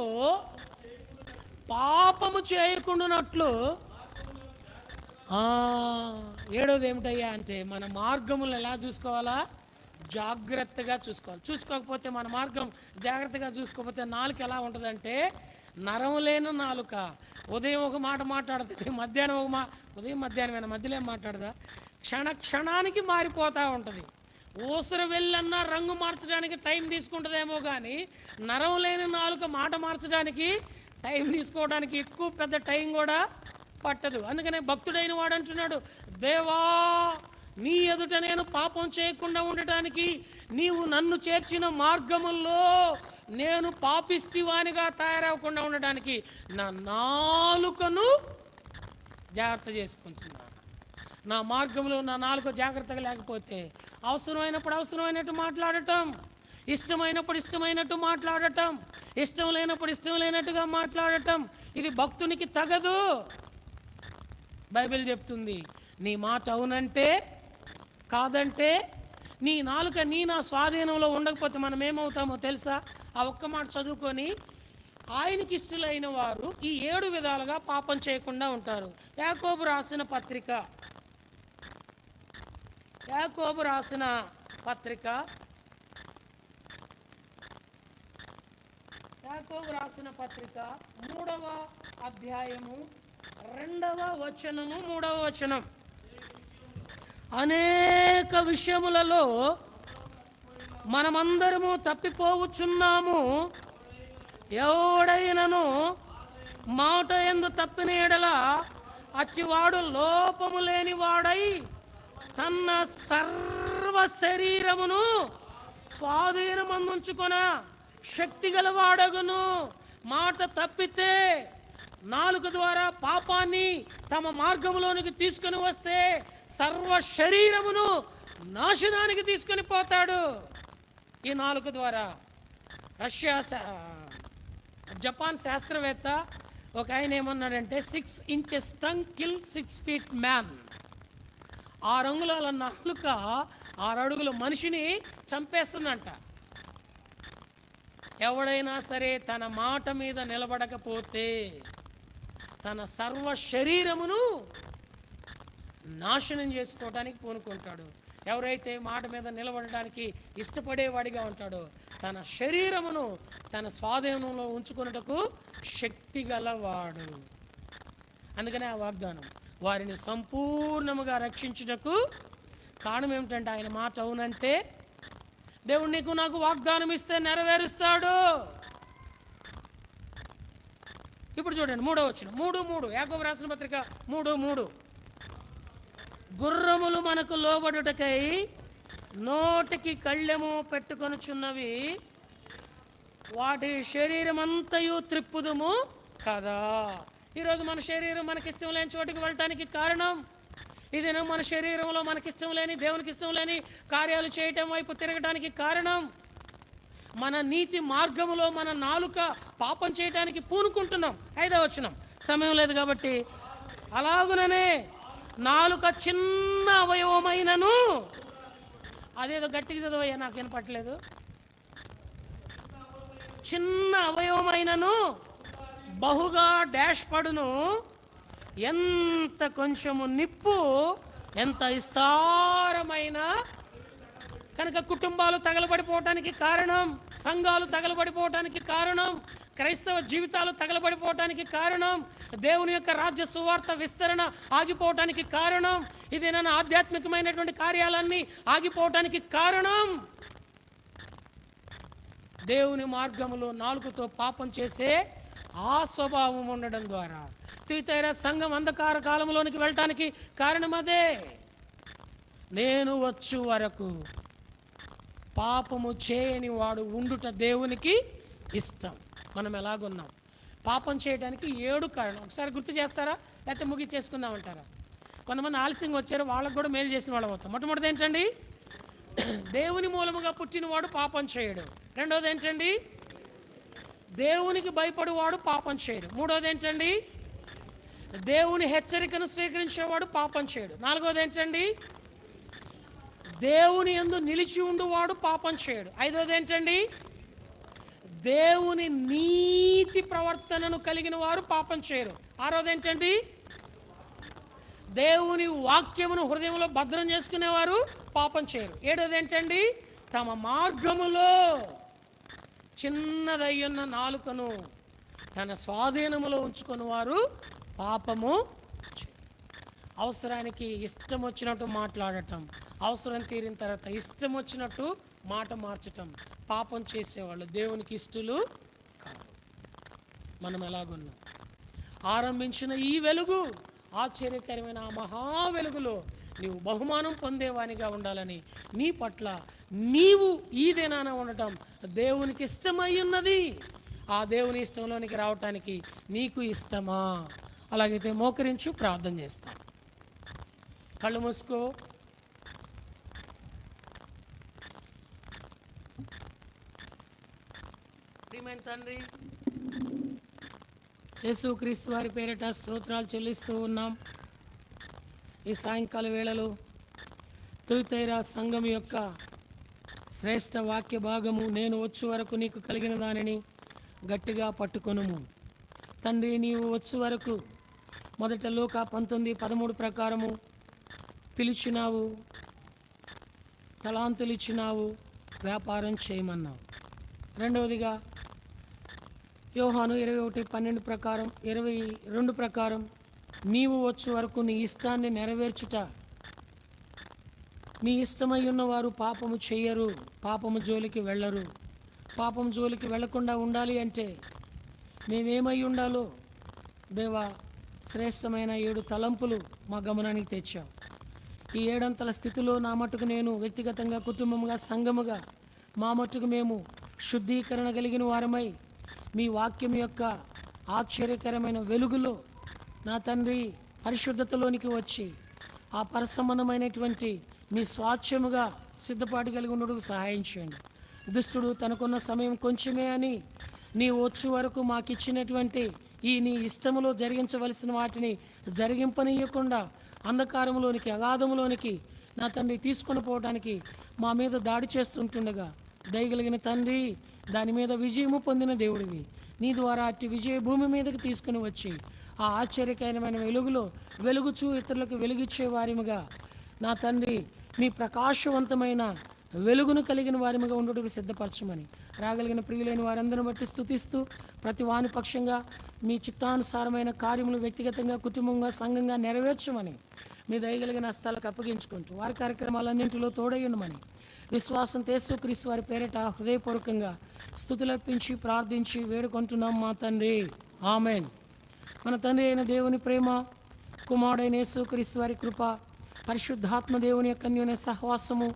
పాపము చేయకుండానట్లు. 7వది ఏమిటయ్యా అంటే, మన మార్గములు ఎలా చూసుకోవాలా? జాగ్రత్తగా చూసుకోవాలి. చూసుకోకపోతే మన మార్గం జాగ్రత్తగా చూసుకోకపోతే నాలుక ఎలా ఉంటుందంటే నరం లేని నాలుక. ఉదయం ఒక మాట మాట్లాడుతుంది, మధ్యాహ్నం ఒక ఉదయం మధ్యాహ్నమైన మధ్యలో ఏం మాట్లాడదా, క్షణానికి మారిపోతూ ఉంటుంది. ఊసర వెళ్ళన్నా రంగు మార్చడానికి టైం తీసుకుంటుందేమో కానీ నరం లేని నాలుక మాట మార్చడానికి టైం తీసుకోవడానికి ఎక్కువ పెద్ద టైం కూడా పట్టదు. అందుకనే భక్తుడైన వాడు అంటున్నాడు, దేవా నీ ఎదుట నేను పాపం చేయకుండా ఉండటానికి నీవు నన్ను చేర్చిన మార్గముల్లో నేను పాపిష్టివానిగా తయారవకుండా ఉండటానికి నా నాలుకను జాగ్రత్త చేసుకుంటున్నాను. నా మార్గంలో నా నాలుక జాగ్రత్తగా లేకపోతే అవసరమైనప్పుడు అవసరమైనట్టు మాట్లాడటం, ఇష్టమైనప్పుడు ఇష్టమైనట్టు మాట్లాడటం, ఇష్టం లేనప్పుడు ఇష్టం లేనట్టుగా మాట్లాడటం, ఇది భక్తునికి తగదు. బైబిల్ చెప్తుంది, నీ మాట అవునంటే కాదంటే, నీ నాలుక నా స్వాధీనంలో ఉండకపోతే మనం ఏమవుతామో తెలుసా? ఆ ఒక్క మాట చదువుకొని ఆయనకి ఇష్టలైన వారు ఈ 7 విధాలుగా పాపం చేయకుండా ఉంటారు. యాకోబు రాసిన పత్రిక 3వ అధ్యాయము 2వ వచనము 3వ వచనం. అనేక విషయములలో మనమందరము తప్పిపోవచ్చున్నాము. ఎవడైనను మాట యందు తప్పిన యెడల అచ్చివాడు లోపము లేని వాడై తన సర్వ శరీరమును స్వాధీనమందుంచుకొన శక్తి గలవాడగును. మాట తప్పితే నాలుక ద్వారా పాపాన్ని తమ మార్గంలోనికి తీసుకుని వస్తే సర్వ శరీరమును నాశనానికి తీసుకొని పోతాడు ఈ నాలుక ద్వారా. జపాన్ శాస్త్రవేత్త ఒక ఆయన ఏమన్నాడంటే 6 inches tongue kill 6 feet man. 6 అంగుళాల నాలుక 6 అడుగుల మనిషిని చంపేస్తుందంట. ఎవడైనా సరే తన మాట మీద నిలబడకపోతే తన సర్వ శరీరమును నాశనం చేసుకోవడానికి పూనుకుంటాడు. ఎవరైతే మాట మీద నిలబడడానికి ఇష్టపడేవాడిగా ఉంటాడో తన శరీరమును తన స్వాధీనంలో ఉంచుకున్నటకు శక్తి గలవాడు. అందుకనే ఆ వాగ్దానం వారిని సంపూర్ణముగా రక్షించుటకు కారణం ఏమిటంటే ఆయన మాట అవునంటే దేవుడు నీకు నాకు వాగ్దానం ఇస్తే నెరవేరుస్తాడు. ఇప్పుడు చూడండి 3వ వచనం 3:3 యాకోబు రాసిన పత్రిక 3:3. గుర్రములు మనకు లోబడుటకై నోటికి కళ్ళెము పెట్టుకొనుచున్నవి, వాటి శరీరమంతయు త్రిప్పుదుము కదా. ఈరోజు మన శరీరం మనకిష్టం లేని చోటికి వెళ్ళటానికి కారణం, ఇది మన శరీరంలో మనకిష్టం లేని దేవునికి ఇష్టం లేని కార్యాలు చేయటం వైపు తిరగటానికి కారణం మన నీతి మార్గములో మన నాలుక పాపం చేయటానికి పూనుకుంటున్నాం. 5వ వచనం, సమయం లేదు కాబట్టి అలాగుననే నాలుక చిన్న అవయవమైనను, అదేదో గట్టిగా చదవయ్యా నాకు వినపట్లేదు, చిన్న అవయవమైనను బహుగా డాష్ పడును, ఎంత కొంచెము నిప్పు ఎంత విస్తారమైన. కనుక కుటుంబాలు తగలబడిపోవటానికి కారణం, సంఘాలు తగలబడిపోవటానికి కారణం, క్రైస్తవ జీవితాలు తగలబడిపోవటానికి కారణం, దేవుని యొక్క రాజ్య సువార్త విస్తరణ ఆగిపోవటానికి కారణం, ఇది నా ఆధ్యాత్మికమైనటువంటి కార్యాలన్నీ ఆగిపోవటానికి కారణం దేవుని మార్గములో నాలుగుతో పాపం చేసే ఆ స్వభావం ఉండడం ద్వారా. తీతైర సంఘం అంధకార కాలంలోనికి వెళ్ళటానికి కారణం అదే. నేను వచ్చు వరకు పాపము చేయని వాడు ఉండుట దేవునికి ఇష్టం. మనం ఎలాగున్నాం? పాపం చేయడానికి 7 కారణం. ఒకసారి గుర్తు చేస్తారా, లేకపోతే ముగిచ్చేసుకుందామంటారా? కొంతమంది ఆలస్యంగా వచ్చారు, వాళ్ళకు కూడా మేలు చేసిన వాళ్ళం అవుతాం. మొట్టమొదటి ఏంటండి? దేవుని మూలముగా పుట్టినవాడు పాపం చేయడు. రెండోది ఏంటండి? దేవునికి భయపడేవాడు పాపం చేయడు. మూడోది ఏంటండి? దేవుని హెచ్చరికను స్వీకరించేవాడు పాపం చేయడు. నాలుగోది ఏంటండి? దేవుని యందు నిలిచి ఉండువాడు పాపం చేయడు. ఐదోది ఏంటండి? దేవుని నీతి ప్రవర్తనను కలిగిన వారు పాపం చేయరు. ఆరోది ఏంటండి? దేవుని వాక్యమును హృదయంలో భద్రం చేసుకునేవారు పాపం చేయరు. ఏడోది ఏంటండి? తమ మార్గములో చిన్నదయ్యున్న నాలుకను తన స్వాధీనములో ఉంచుకొని వారు పాపము అవసరానికి ఇష్టం వచ్చినట్టు మాట్లాడటం, అవసరం తీరిన తర్వాత ఇష్టం వచ్చినట్టు మాట మార్చటం పాపం చేసేవాళ్ళు దేవునికి ఇష్టలు కాదు. మనం ఎలాగున్నాం? ఆరంభించిన ఈ వెలుగు, ఆశ్చర్యకరమైన ఆ మహా వెలుగులో నీవు బహుమానం పొందేవానిగా ఉండాలని నీ పట్ల నీవు ఈ దినాన ఉండటం దేవునికి ఇష్టమై ఉన్నది. ఆ దేవుని ఇష్టంలోనికి రావటానికి నీకు ఇష్టమా? అలాగైతే మోకరించు, ప్రార్థన చేస్తాం. కళ్ళు మూసుకో. ప్రియమైన తండ్రి, యేసుక్రీస్తు వారి పేరిట స్తోత్రాలు చెల్లిస్తూ ఉన్నాం. ఈ సాయంకాల వేళలో తుయితైరా సంఘం యొక్క శ్రేష్ఠ వాక్య భాగము, నేను వచ్చే వరకు నీకు కలిగిన దానిని గట్టిగా పట్టుకొనుము. తండ్రి, నీవు వచ్చే వరకు మొదట లూకా 19:13 ప్రకారము పిలిచినావు, తలాంతులు ఇచ్చినావు, వ్యాపారం చేయమన్నావు. రెండవదిగా యోహాను 21:12 ప్రకారం 22 ప్రకారం నీవు వచ్చే వరకు నీ ఇష్టాన్ని నెరవేర్చుట, నీ ఇష్టమై ఉన్నవారు పాపము చెయ్యరు, పాపము జోలికి వెళ్ళరు. పాపం జోలికి వెళ్లకుండా ఉండాలి అంటే మేమేమై ఉండాలో దేవా, శ్రేష్టమైన 7 తలంపులు మా గమనానికి తెచ్చావు. ఈ 7 స్థితిలో నా మట్టుకు నేను వ్యక్తిగతంగా, కుటుంబంగా, సంఘముగా మా మట్టుకు మేము శుద్ధీకరణ కలిగిన వారమై మీ వాక్యం యొక్క ఆశ్చర్యకరమైన వెలుగులో నా తండ్రి పరిశుద్ధతలోనికి వచ్చి ఆ పరసంబంధమైనటువంటి మీ స్వాచ్ఛముగా సిద్ధపాటు కలిగి ఉండడానికి సహాయం చేయండి. దుష్టుడు తనకున్న సమయం కొంచెమే అని నీ వచ్చు వరకు మాకు ఇచ్చినటువంటి ఈ నీ ఇష్టములో జరిగించవలసిన వాటిని జరిగింపనీయకుండా అంధకారంలోనికి, అగాధములోనికి నా తండ్రి తీసుకొని పోవడానికి మా మీద దాడి చేస్తుంటుండగా దయగలిగిన తండ్రి, దాని మీద విజయము పొందిన దేవుడివి. నీ ద్వారా అట్టి విజయ భూమి మీదకి తీసుకుని వచ్చి ఆ ఆశ్చర్యకరమైన వెలుగులో వెలుగుచూ ఇతరులకు వెలుగిచ్చే వారిముగా నా తండ్రి మీ ప్రకాశవంతమైన వెలుగును కలిగిన వారిముగా ఉండుటకు సిద్ధపరచమని రాగలిగిన ప్రియులైన వారందరిని బట్టి స్తుతిస్తూ ప్రతి వాని పక్షంగా మీ చిత్తానుసారమైన కార్యములు వ్యక్తిగతంగా, కుటుంబంగా, సంఘంగా నెరవేర్చమని మీ దయగలిగిన హస్తాలకు అప్పగించుకుంటూ వారి కార్యక్రమాలన్నింటిలో తోడయ్యుండమని విశ్వాసంతో యేసుక్రీస్తు వారి పేరిట హృదయపూర్వకంగా స్తుతులర్పించి ప్రార్థించి వేడుకుంటున్నాం మా తండ్రి, ఆమేన్. మన తండ్రి అయిన దేవుని ప్రేమ, కుమారుడైన యేసుక్రీస్తు వారి కృప, పరిశుద్ధాత్మ దేవుని యొక్క అన్యోన్య సహవాసము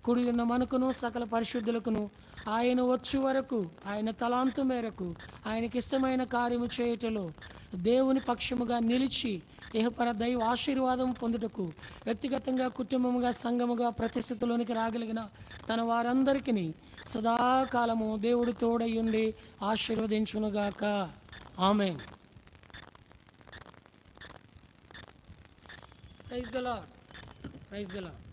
కుడి ఉన్న మనకును సకల పరిశుద్ధులకును ఆయన వచ్చు వరకు ఆయన తలాంతు మేరకు ఆయనకి ఇష్టమైన కార్యము చేయుటలో దేవుని పక్షముగా నిలిచి ఇహపర దైవ ఆశీర్వాదం పొందుటకు వ్యక్తిగతంగా, కుటుంబముగా, సంఘముగా ప్రతిష్ఠితిలోనికి రాగలిగిన తన వారందరికీ సదాకాలము దేవుడు తోడయ్యుండి ఆశీర్వదించునుగాక. ఆమేన్. Praise the lord. Praise the lord.